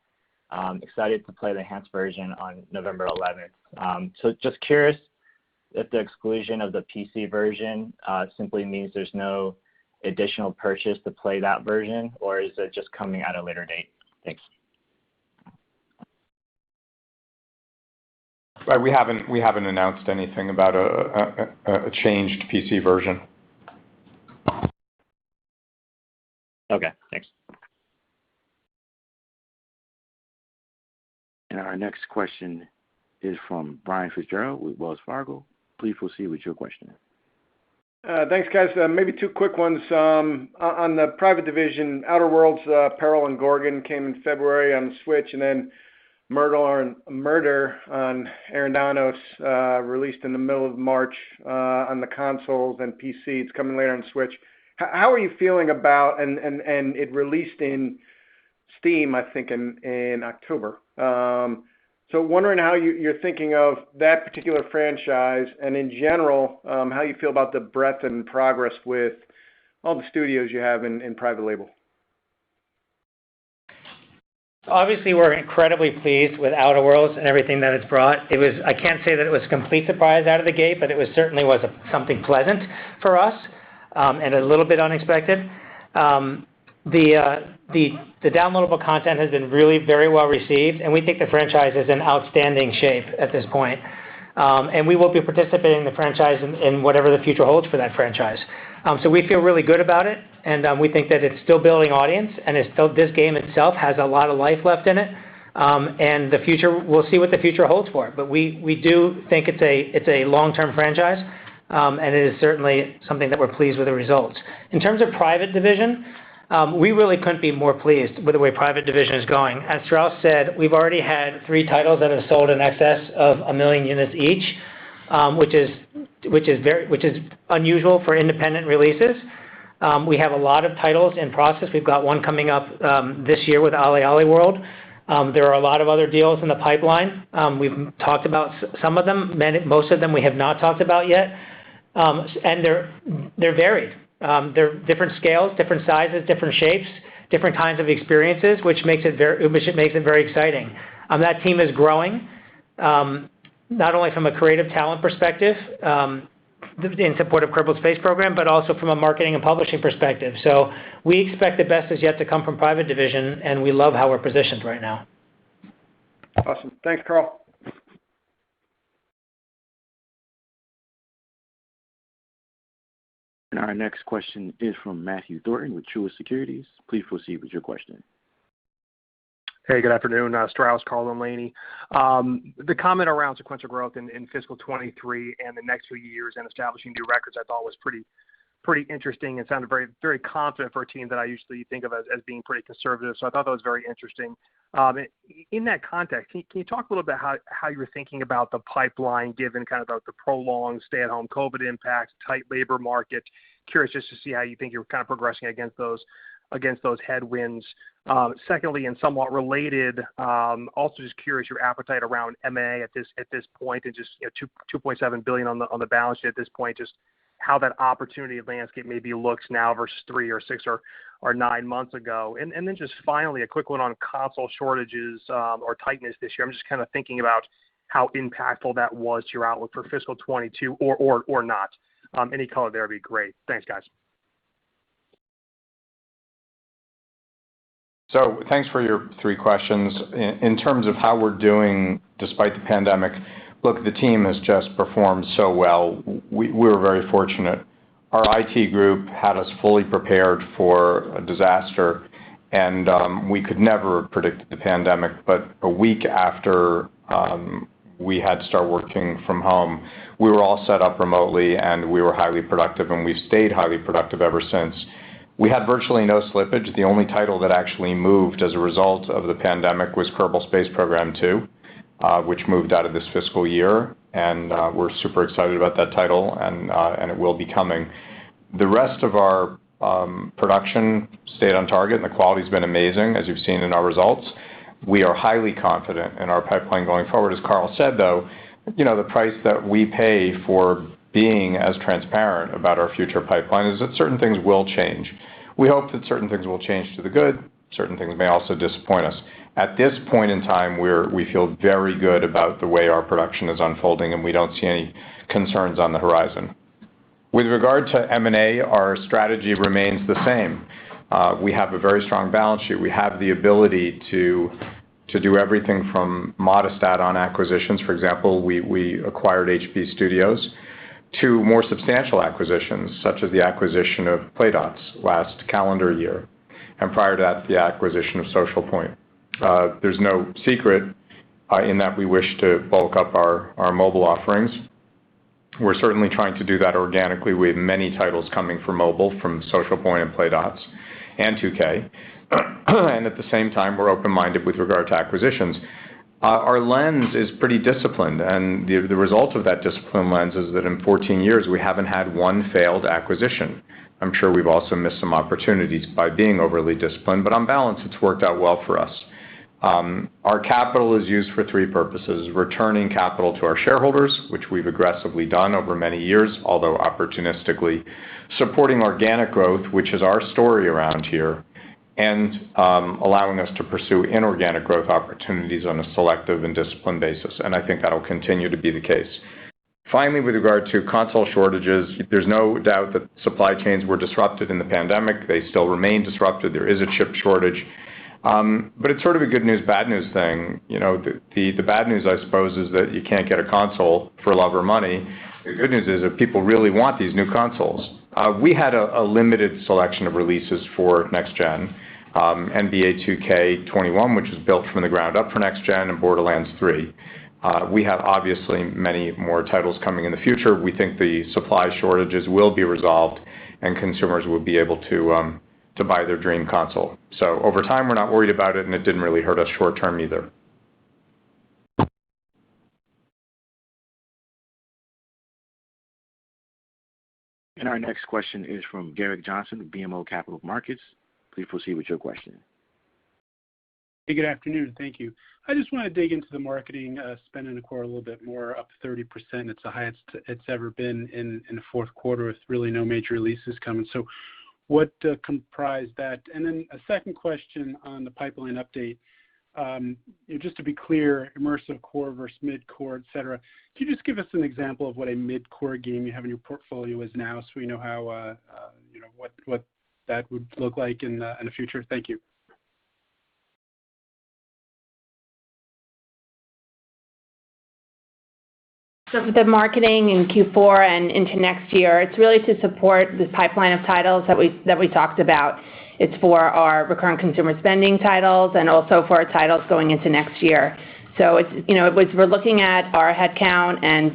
Excited to play the enhanced version on November 11th. So just curious if the exclusion of the PC version simply means there's no additional purchase to play that version, or is it just coming at a later date? Thanks. We haven't announced anything about a changed PC version. Okay, thanks. And our next question is from Brian Fitzgerald with Wells Fargo. Please proceed with your question. Thanks, guys. Maybe two quick ones. On the private division, Outer Worlds, Peril and Gorgon came in February on the Switch, and then Murder on Arandanos released in the middle of March on the consoles and PC. It's coming later on Switch. How are you feeling about, and it released in Steam, I think, in October. So wondering how you're thinking of that particular franchise, and in general, how you feel about the breadth and progress with all the studios you have in private label. Obviously, we're incredibly pleased with Outer Worlds and everything that it's brought. I can't say that it was a complete surprise out of the gate, but it certainly was something pleasant for us and a little bit unexpected. The downloadable content has been really very well received, and we think the franchise is in outstanding shape at this point. And we will be participating in the franchise in whatever the future holds for that franchise. So we feel really good about it, and we think that it's still building audience, and this game itself has a lot of life left in it. And the future, we'll see what the future holds for it. But we do think it's a long-term franchise, and it is certainly something that we're pleased with the results. In terms of Private Division, we really couldn't be more pleased with the way Private Division is going. As Strauss said, we've already had 3 titles that have sold in excess of 1 million units each, which is unusual for independent releases. We have a lot of titles in process. We've got one coming up this year with Ali Ali World. There are a lot of other deals in the pipeline. We've talked about some of them. Most of them we have not talked about yet. and they're varied. They're different scales, different sizes, different shapes, different kinds of experiences, which makes it very exciting. That team is growing, not only from a creative talent perspective, in support of Kerbal Space Program, but also from a marketing and publishing perspective. So we expect the best is yet to come from Private Division, and we love how we're positioned right now. Awesome. Thanks, Carl. And our next question is from Matthew Thornton with Truist Securities. Please proceed with your question. Hey, good afternoon. Strauss, Carl, and Laney. The comment around sequential growth in fiscal 23 and the next few years and establishing new records I thought was pretty interesting and sounded very, very confident for a team that I usually think of as being pretty conservative. So I thought that was very interesting. In that context, can you talk a little bit how you're thinking about the pipeline given kind of the prolonged stay-at-home COVID impact, tight labor market? Curious just to see how you think you're kind of progressing against those headwinds. Secondly, and somewhat related, also just curious your appetite around M&A at this point, and just $2.7 billion on the balance sheet at this point, just how that opportunity landscape maybe looks now versus 3 or 6 or 9 months ago. And then just finally a quick one on console shortages or tightness this year. I'm just kind of thinking about how impactful that was to your outlook for fiscal 22 or not. Any color there would be great. Thanks, guys. So thanks for your 3 questions. In terms of how we're doing despite the pandemic, look, the team has just performed so well. We were very fortunate. Our IT group had us fully prepared for a disaster, and we could never have predicted the pandemic. But a week after we had to start working from home, we were all set up remotely, and we were highly productive, and we've stayed highly productive ever since. We had virtually no slippage. The only title that actually moved as a result of the pandemic was Kerbal Space Program 2, which moved out of this fiscal year, and we're super excited about that title, and it will be coming. The rest of our production stayed on target, and the quality's been amazing, as you've seen in our results. We are highly confident in our pipeline going forward. As Carl said, though, the price that we pay for being as transparent about our future pipeline is that certain things will change. We hope that certain things will change to the good. Certain things may also disappoint us. At this point in time, we feel very good about the way our production is unfolding, and we don't see any concerns on the horizon. With regard to M&A, our strategy remains the same. We have a very strong balance sheet. We have the ability to do everything from modest add-on acquisitions. For example, we acquired HB Studios, to more substantial acquisitions, such as the acquisition of Playdots last calendar year, and prior to that, the acquisition of Social Point. There's no secret in that we wish to bulk up our mobile offerings. We're certainly trying to do that organically. We have many titles coming for mobile from Social Point and Playdots and 2K. And at the same time, we're open-minded with regard to acquisitions. Our lens is pretty disciplined, and the result of that disciplined lens is that in 14 years, we haven't had one failed acquisition. I'm sure we've also missed some opportunities by being overly disciplined, but on balance, it's worked out well for us. Our capital is used for 3 purposes: returning capital to our shareholders, which we've aggressively done over many years, although opportunistically, supporting organic growth, which is our story around here, and allowing us to pursue inorganic growth opportunities on a selective and disciplined basis. And I think that'll continue to be the case. Finally, with regard to console shortages, there's no doubt that supply chains were disrupted in the pandemic. They still remain disrupted. There is a chip shortage. But it's sort of a good news, bad news thing. The bad news, I suppose, is that you can't get a console for love or money. The good news is that people really want these new consoles. We had a limited selection of releases for next gen. NBA 2K21, which was built from the ground up for next gen, and Borderlands 3. We have obviously many more titles coming in the future. We think the supply shortages will be resolved, and consumers will be able to buy their dream console. So over time, we're not worried about it, and it didn't really hurt us short term either. And our next question is from Garrick Johnson of BMO Capital Markets. Please proceed with your question. Hey, good afternoon. Thank you. I just want to dig into the marketing spend in the quarter a little bit more, up 30%. It's the highest it's ever been in the fourth quarter with really no major releases coming. So what comprised that? And then a second question on the pipeline update. Just to be clear, immersive core versus mid-core, et cetera. Can you just give us an example of what a mid-core game you have in your portfolio is now so we know how, what that would look like in the future? Thank you. So for the marketing in Q4 and into next year, it's really to support the pipeline of titles that we talked about. It's for our recurrent consumer spending titles and also for our titles going into next year. So it's we're looking at our headcount and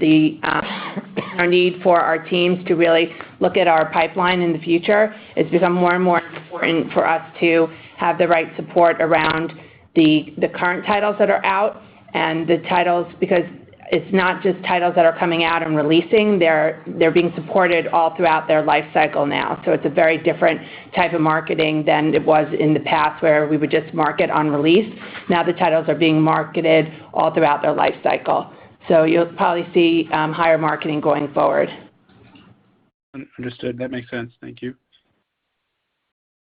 our need for our teams to really look at our pipeline in the future. It's become more and more important for us to have the right support around the current titles that are out and the titles, because it's not just titles that are coming out and releasing, they're being supported all throughout their life cycle now. So it's a very different type of marketing than it was in the past where we would just market on release. Now the titles are being marketed all throughout their life cycle. So you'll probably see higher marketing going forward. Understood. That makes sense. Thank you.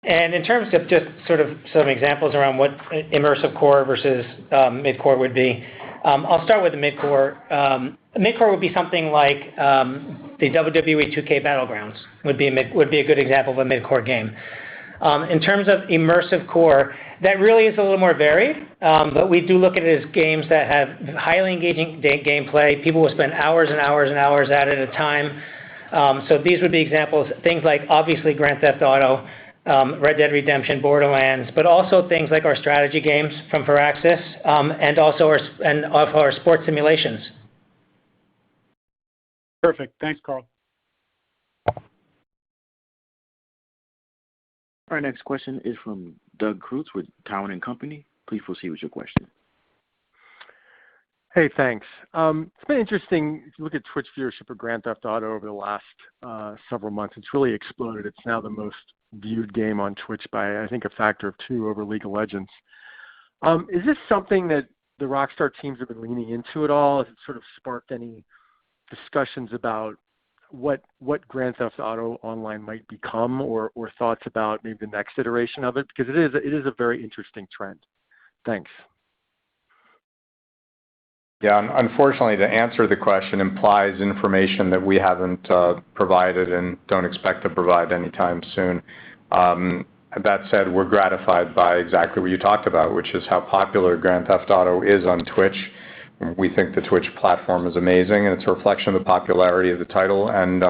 And in terms of just sort of some examples around what immersive core versus mid-core would be, I'll start with the mid-core. Mid-core would be something like the WWE 2K Battlegrounds would be a good example of a mid-core game. In terms of immersive core, that really is a little more varied, but we do look at it as games that have highly engaging gameplay. People will spend hours and hours and hours at it at a time. So these would be examples, things like obviously Grand Theft Auto, Red Dead Redemption, Borderlands, but also things like our strategy games from Firaxis, and also our sports simulations. Perfect. Thanks, Carl. Our next question is from Doug Creutz with Cowen and Company. Please proceed with your question. Hey, thanks. It's been interesting. If you look at Twitch viewership of Grand Theft Auto over the last several months, it's really exploded. It's now the most viewed game on Twitch by, I think, a factor of 2 over League of Legends. Is this something that the Rockstar teams have been leaning into at all? Has it sort of sparked any discussions about what Grand Theft Auto Online might become, or thoughts about maybe the next iteration of it? Because it is a very interesting trend. Thanks. Yeah, unfortunately, to answer the question implies information that we haven't provided and don't expect to provide anytime soon. That said, we're gratified by exactly what you talked about, which is how popular Grand Theft Auto is on Twitch. We think the Twitch platform is amazing, and it's a reflection of the popularity of the title. And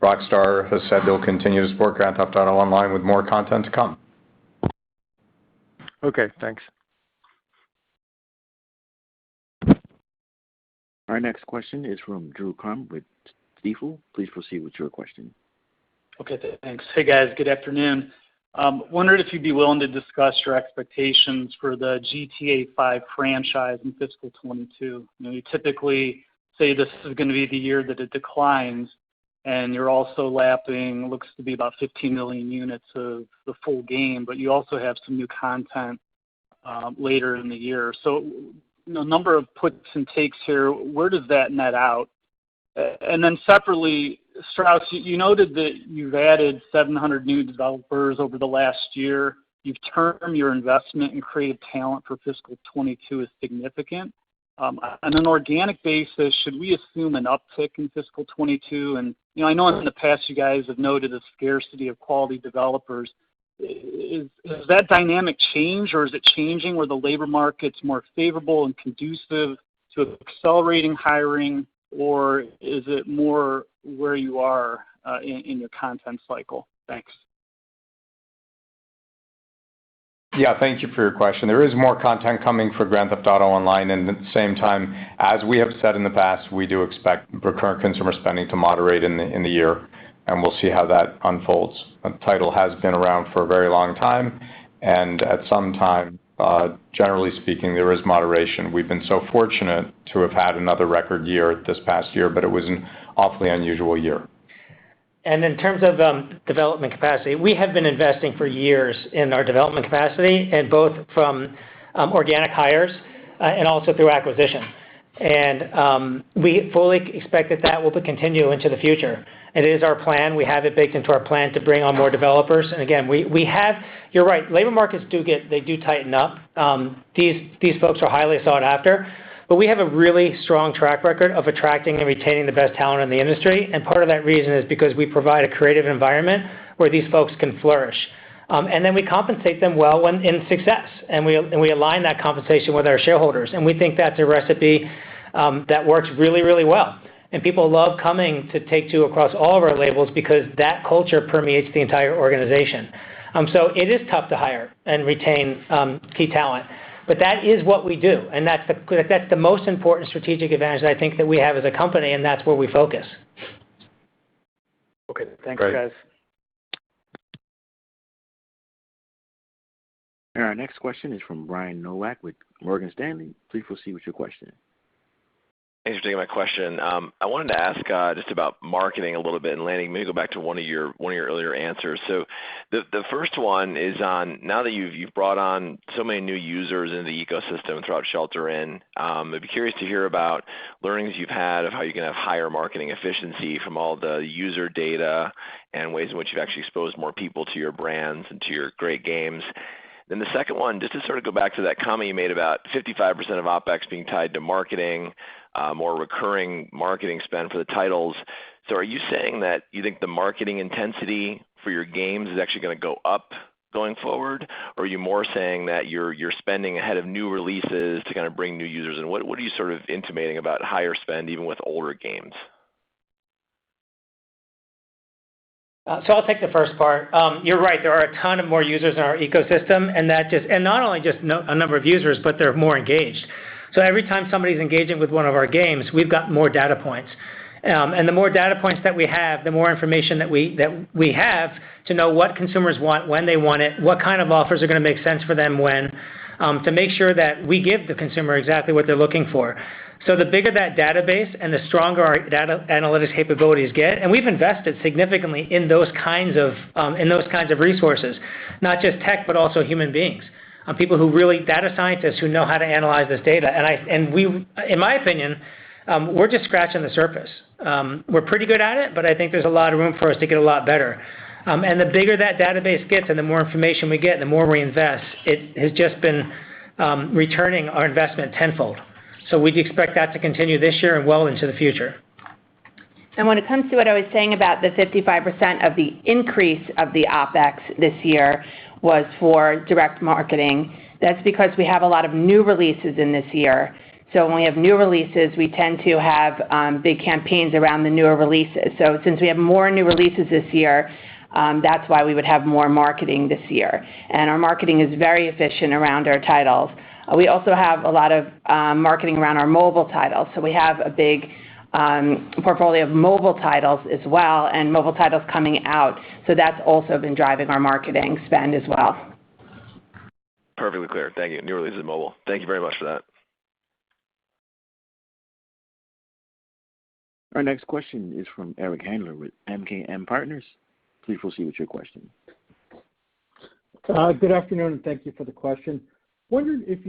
Rockstar has said they'll continue to support Grand Theft Auto Online with more content to come. Okay, thanks. Our next question is from Drew Crum with Stifel. Please proceed with your question. Okay, thanks. Hey, guys. Good afternoon. Wondered if you'd be willing to discuss your expectations for the GTA 5 franchise in fiscal 22. You typically say this is going to be the year that it declines, and you're also lapping, looks to be about 15 million units of the full game, but you also have some new content later in the year. So a number of puts and takes here. Where does that net out? And then separately, Strauss, you noted that you've added 700 new developers over the last year. You've termed your investment in creative talent for fiscal 22 as significant. On an organic basis, should we assume an uptick in fiscal 22? And I know in the past you guys have noted the scarcity of quality developers. Has that dynamic changed, or is it changing where the labor market's more favorable and conducive to accelerating hiring, or is it more where you are in your content cycle? Thanks. Yeah, thank you for your question. There is more content coming for Grand Theft Auto Online, and at the same time, as we have said in the past, we do expect recurrent consumer spending to moderate in the year, and we'll see how that unfolds. The title has been around for a very long time, and at some time, generally speaking, there is moderation. We've been so fortunate to have had another record year this past year, but it was an awfully unusual year. And in terms of development capacity, we have been investing for years in our development capacity, and both from organic hires and also through acquisition. And we fully expect that will continue into the future. It is our plan. We have it baked into our plan to bring on more developers. And again, we have. You're right. Labor markets do tighten up. These folks are highly sought after, but we have a really strong track record of attracting and retaining the best talent in the industry. And part of that reason is because we provide a creative environment where these folks can flourish. And then we compensate them well when in success, and we align that compensation with our shareholders. And we think that's a recipe that works really, really well. And people love coming to Take-Two across all of our labels because that culture permeates the entire organization. So it is tough to hire and retain key talent, but that is what we do, and that's the most important strategic advantage that I think that we have as a company, and that's where we focus. Okay, thanks, Great. guys. And our next question is from Brian Nowak with Morgan Stanley. Please proceed with your question. Thanks for taking my question. I wanted to ask just about marketing a little bit, and Lanny, maybe go back to one of your earlier answers. So the first one is on, now that you've brought on so many new users into the ecosystem throughout Shelter In, I'd be curious to hear about learnings you've had of how you can have higher marketing efficiency from all the user data and ways in which you've actually exposed more people to your brands and to your great games. Then the second one, just to sort of go back to that comment you made about 55% of OpEx being tied to marketing, more recurring marketing spend for the titles. So are you saying that you think the marketing intensity for your games is actually going to go up going forward? Or are you more saying that you're spending ahead of new releases to kind of bring new users in? What are you sort of intimating about higher spend even with older games? So I'll take the first part. You're right. There are a ton of more users in our ecosystem, and not only just a number of users, but they're more engaged. So every time somebody's engaging with one of our games, we've got more data points. And the more data points that we have, the more information that we have to know what consumers want, when they want it, what kind of offers are going to make sense for them when, to make sure that we give the consumer exactly what they're looking for. So the bigger that database and the stronger our data analytics capabilities get, and we've invested significantly in those kinds of resources, not just tech, but also human beings. People who really, data scientists who know how to analyze this data. And we, in my opinion, we're just scratching the surface. We're pretty good at it, but I think there's a lot of room for us to get a lot better. And the bigger that database gets and the more information we get, the more we invest, it has just been returning our investment tenfold. So we'd expect that to continue this year and well into the future. And when it comes to what I was saying about the 55% of the increase of the OpEx this year was for direct marketing, that's because we have a lot of new releases in this year. So when we have new releases, we tend to have big campaigns around the newer releases. So since we have more new releases this year, that's why we would have more marketing this year. And our marketing is very efficient around our titles. We also have a lot of marketing around our mobile titles. So we have a big portfolio of mobile titles as well, and mobile titles coming out. So that's also been driving our marketing spend as well. Perfectly clear. Thank you. New releases mobile. Thank you very much for that. Our next question is from Eric Handler with MKM Partners. Please proceed with your question. Good afternoon, and thank you for the question. Wondered if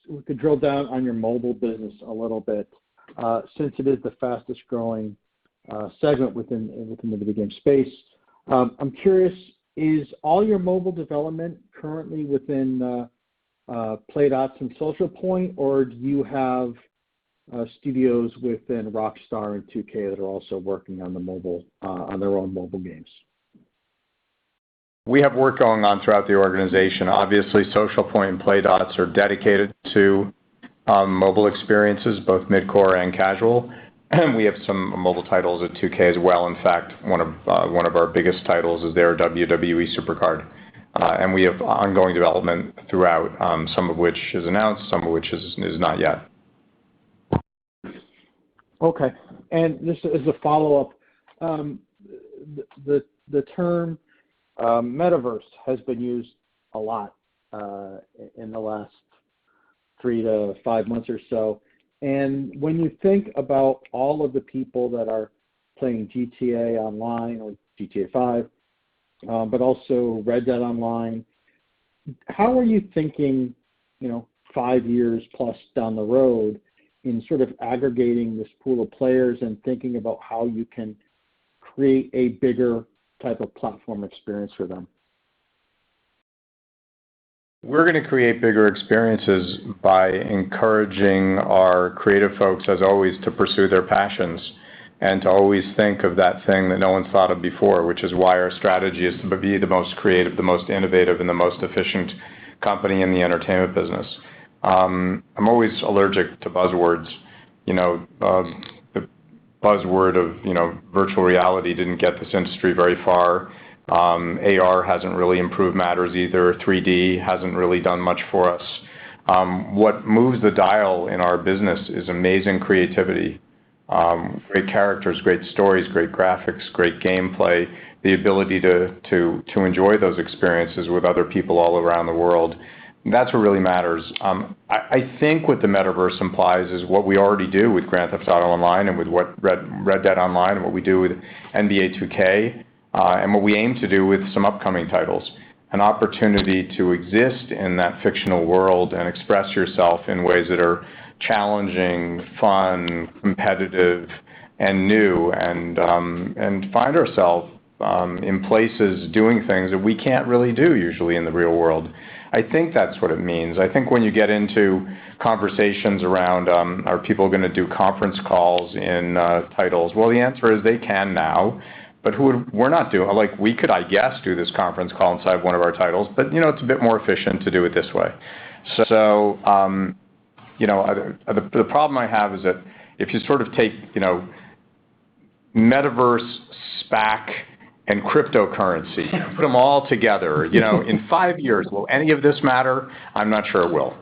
we could drill down on your mobile business a little bit, since it is the fastest growing segment within the video game space. I'm curious, is all your mobile development currently within Playdots and Social Point, or do you have studios within Rockstar and 2K that are also working on on their own mobile games? We have work going on throughout the organization. Obviously, Social Point and Playdots are dedicated to mobile experiences, both mid-core and casual. We have some mobile titles at 2K as well. In fact, one of our biggest titles is their Wwe Supercard. And we have ongoing development throughout, some of which is announced, some of which is not yet. Okay. And just as a follow-up, the term metaverse has been used a lot in the last 3 to 5 months or so. And when you think about all of the people that are playing GTA Online or GTA 5, but also Red Dead Online, how are you thinking, 5 years plus down the road in sort of aggregating this pool of players and thinking about how you can create a bigger type of platform experience for them? We're going to create bigger experiences by encouraging our creative folks, as always, to pursue their passions and to always think of that thing that no one's thought of before, which is why our strategy is to be the most creative, the most innovative, and the most efficient company in the entertainment business. I'm always allergic to buzzwords. The buzzword of, virtual reality didn't get this industry very far. AR hasn't really improved matters either. 3D hasn't really done much for us. What moves the dial in our business is amazing creativity, great characters, great stories, great graphics, great gameplay, the ability to enjoy those experiences with other people all around the world. That's what really matters. I think what the metaverse implies is what we already do with Grand Theft Auto Online and with what Red Dead Online and what we do with NBA 2K. And what we aim to do with some upcoming titles, an opportunity to exist in that fictional world and express yourself in ways that are challenging, fun, competitive, and new, and find ourselves in places doing things that we can't really do usually in the real world. I think that's what it means. I think when you get into conversations around are people going to do conference calls in titles, well, the answer is they can now. But we're not doing, we could, I guess, do this conference call inside one of our titles, but, it's a bit more efficient to do it this way. So, the problem I have is that if you sort of take, metaverse, SPAC, and cryptocurrency, and put them all together, in 5 years, will any of this matter? I'm not sure it will.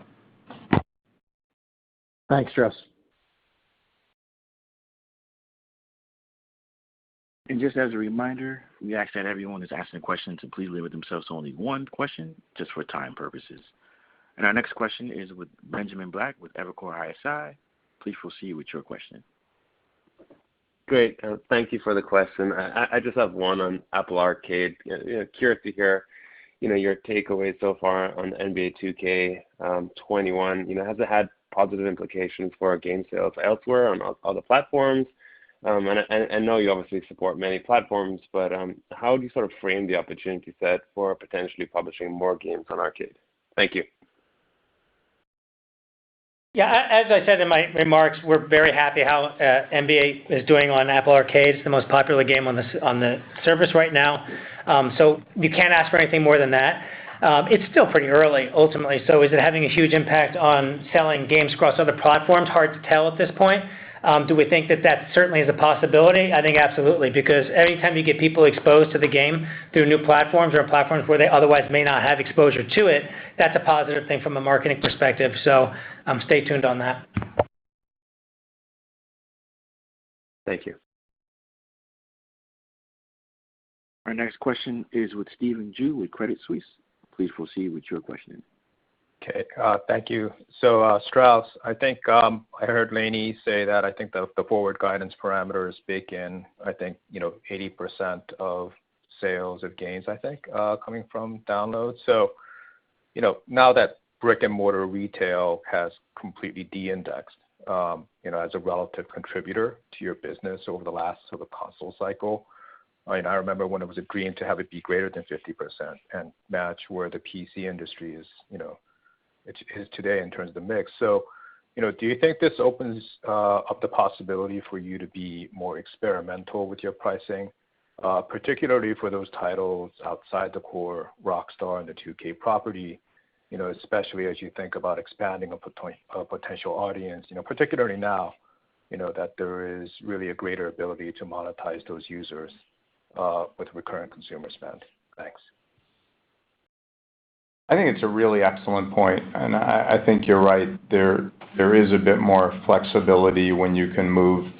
Thanks, Strauss. And just as a reminder, we ask that everyone is asking a question to please limit themselves to only one question, just for time purposes. And our next question is with Benjamin Black with Evercore ISI. Please proceed with your question. Great. Thank you for the question. I just have one on Apple Arcade. Curious to hear, your takeaways so far on NBA 2K21. Has it had positive implications for game sales elsewhere on other platforms? And I know you obviously support many platforms, but how do you sort of frame the opportunity set for potentially publishing more games on Arcade? Thank you. Yeah, as I said in my remarks, we're very happy how NBA is doing on Apple Arcade. It's the most popular game on the service right now. So you can't ask for anything more than that. It's still pretty early, ultimately. So is it having a huge impact on selling games across other platforms? Hard to tell at this point. Do we think that certainly is a possibility? I think absolutely, because anytime you get people exposed to the game through new platforms or platforms where they otherwise may not have exposure to it, that's a positive thing from a marketing perspective. So stay tuned on that. Thank you. Our next question is with Stephen Ju with Credit Suisse. Please proceed with your question. Okay, thank you. So, Strauss, I think I heard Laney say that I think the forward guidance parameters bake in, 80% of sales of games, coming from downloads. So, now that brick and mortar retail has completely de-indexed, as a relative contributor to your business over the last sort of console cycle. I remember when it was a dream to have it be greater than 50% and match where the PC industry is, it is today in terms of the mix. So, do you think this opens up the possibility for you to be more experimental with your pricing, particularly for those titles outside the core Rockstar and the 2K property, especially as you think about expanding a potential audience, particularly now, that there is really a greater ability to monetize those users with recurrent consumer spend? Thanks. I think it's a really excellent point, and I think you're right. There is a bit more flexibility when you can move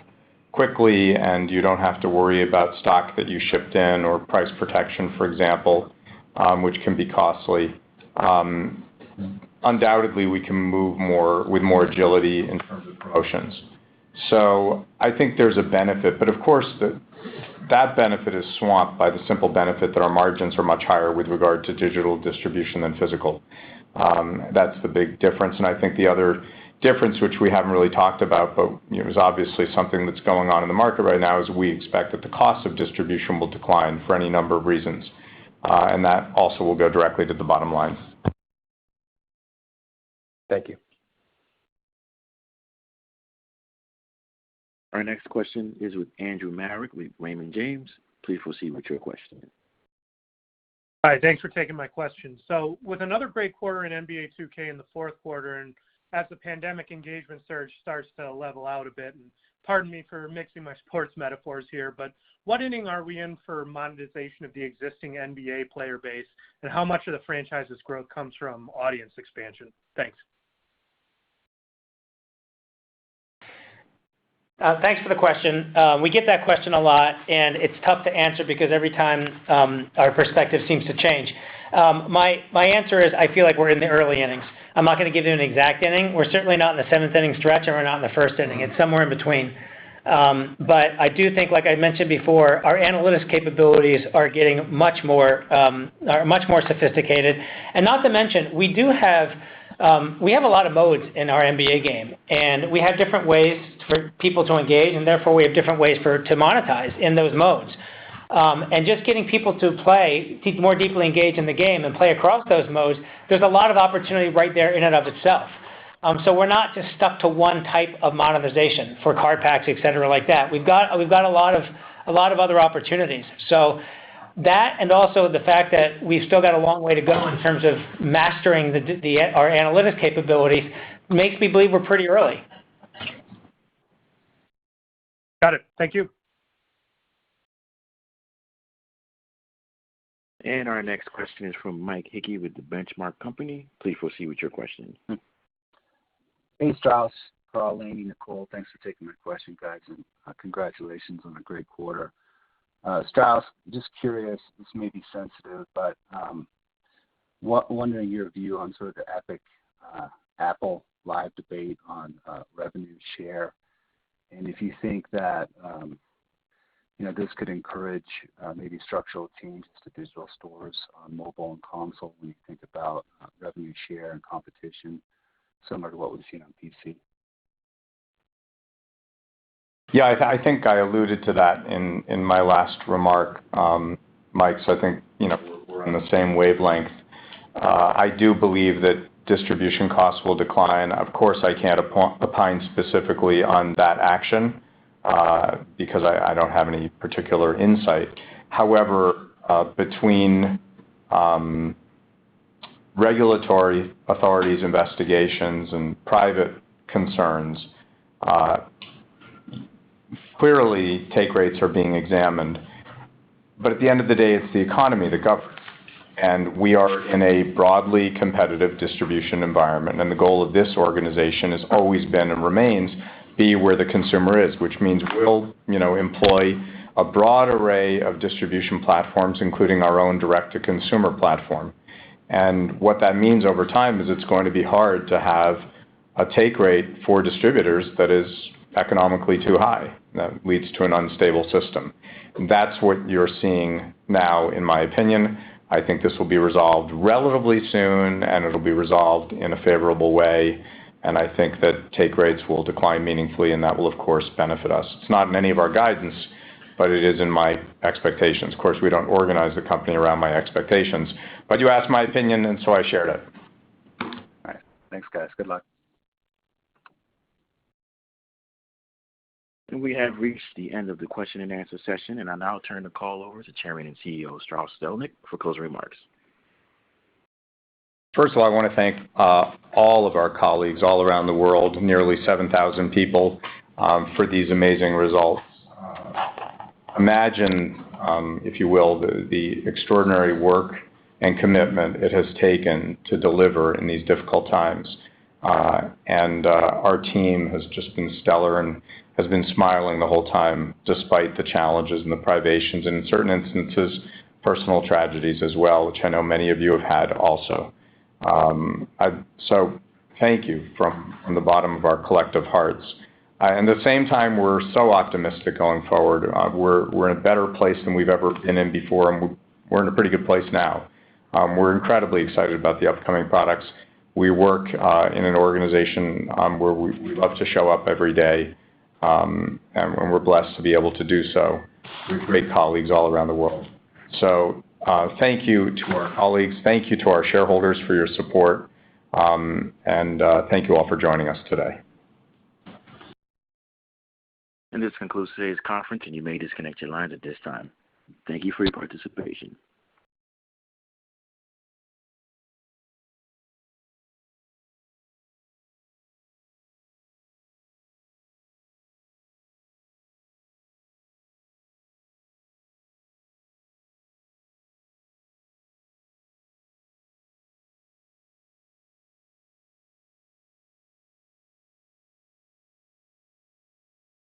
quickly and you don't have to worry about stock that you shipped in or price protection, for example, which can be costly. Undoubtedly, we can move with more agility in terms of promotions. So I think there's a benefit, but of course, that benefit is swamped by the simple benefit that our margins are much higher with regard to digital distribution than physical. That's the big difference. And I think the other difference, which we haven't really talked about, but is obviously something that's going on in the market right now, is we expect that the cost of distribution will decline for any number of reasons. And that also will go directly to the bottom line. Thank you. Our next question is with Andrew Marek with Raymond James. Please proceed with your question. Hi, thanks for taking my question. So with another great quarter in NBA 2K in the fourth quarter, and as the pandemic engagement surge starts to level out a bit, and pardon me for mixing my sports metaphors here, but what inning are we in for monetization of the existing NBA player base, and how much of the franchise's growth comes from audience expansion? Thanks. Thanks for the question. We get that question a lot, and it's tough to answer because every time our perspective seems to change. My answer is I feel like we're in the early innings. I'm not going to give you an exact inning. We're certainly not in the seventh inning stretch, and we're not in the first inning. It's somewhere in between. But I do think, like I mentioned before, our analytics capabilities are getting much more sophisticated. And not to mention, we have a lot of modes in our NBA game, and we have different ways for people to engage, and therefore we have different ways to monetize in those modes. And just getting people to play, to more deeply engage in the game and play across those modes, there's a lot of opportunity right there in and of itself. So we're not just stuck to one type of monetization for card packs, et cetera, like that. We've got a lot of other opportunities. So that, and also the fact that we've still got a long way to go in terms of mastering our analytics capabilities, makes me believe we're pretty early. Got it. Thank you. And our next question is from Mike Hickey with the Benchmark Company. Please proceed with your question. Hey, Strauss, Carl, Laney, Nicole. Thanks for taking my question, guys, and congratulations on a great quarter. Strauss, just curious, this may be sensitive, but wondering your view on sort of the Epic Apple live debate on revenue share, and if you think that this could encourage maybe structural changes to digital stores on mobile and console when you think about revenue share and competition, similar to what we've seen on PC. Yeah, I think I alluded to that in my last remark, Mike, so I think we're on the same wavelength. I do believe that distribution costs will decline. Of course, I can't opine specifically on that action because I don't have any particular insight. However, between regulatory authorities' investigations and private concerns, clearly take rates are being examined. But at the end of the day, it's the economy that governs. And we are in a broadly competitive distribution environment. And the goal of this organization has always been and remains be where the consumer is, which means we'll employ a broad array of distribution platforms, including our own direct-to-consumer platform. And what that means over time is it's going to be hard to have a take rate for distributors that is economically too high. That leads to an unstable system. That's what you're seeing now, in my opinion. I think this will be resolved relatively soon, and it'll be resolved in a favorable way. And I think that take rates will decline meaningfully, and that will, of course, benefit us. It's not in any of our guidance, but it is in my expectations. Of course, we don't organize the company around my expectations. But you asked my opinion, and so I shared it. All right. Thanks, guys. Good luck. And we have reached the end of the question and answer session, and I now turn the call over to Chairman and CEO Strauss Zelnick for closing remarks. First of all, I want to thank all of our colleagues all around the world, nearly 7,000 people, for these amazing results. Imagine, if you will, the extraordinary work and commitment it has taken to deliver in these difficult times. And our team has just been stellar and has been smiling the whole time, despite the challenges and the privations, and in certain instances, personal tragedies as well, which I know many of you have had also. So thank you from the bottom of our collective hearts. At the same time, we're so optimistic going forward. We're in a better place than we've ever been in before, and we're in a pretty good place now. We're incredibly excited about the upcoming products. We work in an organization where we love to show up every day, and we're blessed to be able to do so with great colleagues all around the world. So thank you to our colleagues. Thank you to our shareholders for your support, and thank you all for joining us today. And this concludes today's conference, and you may disconnect your lines at this time. Thank you for your participation.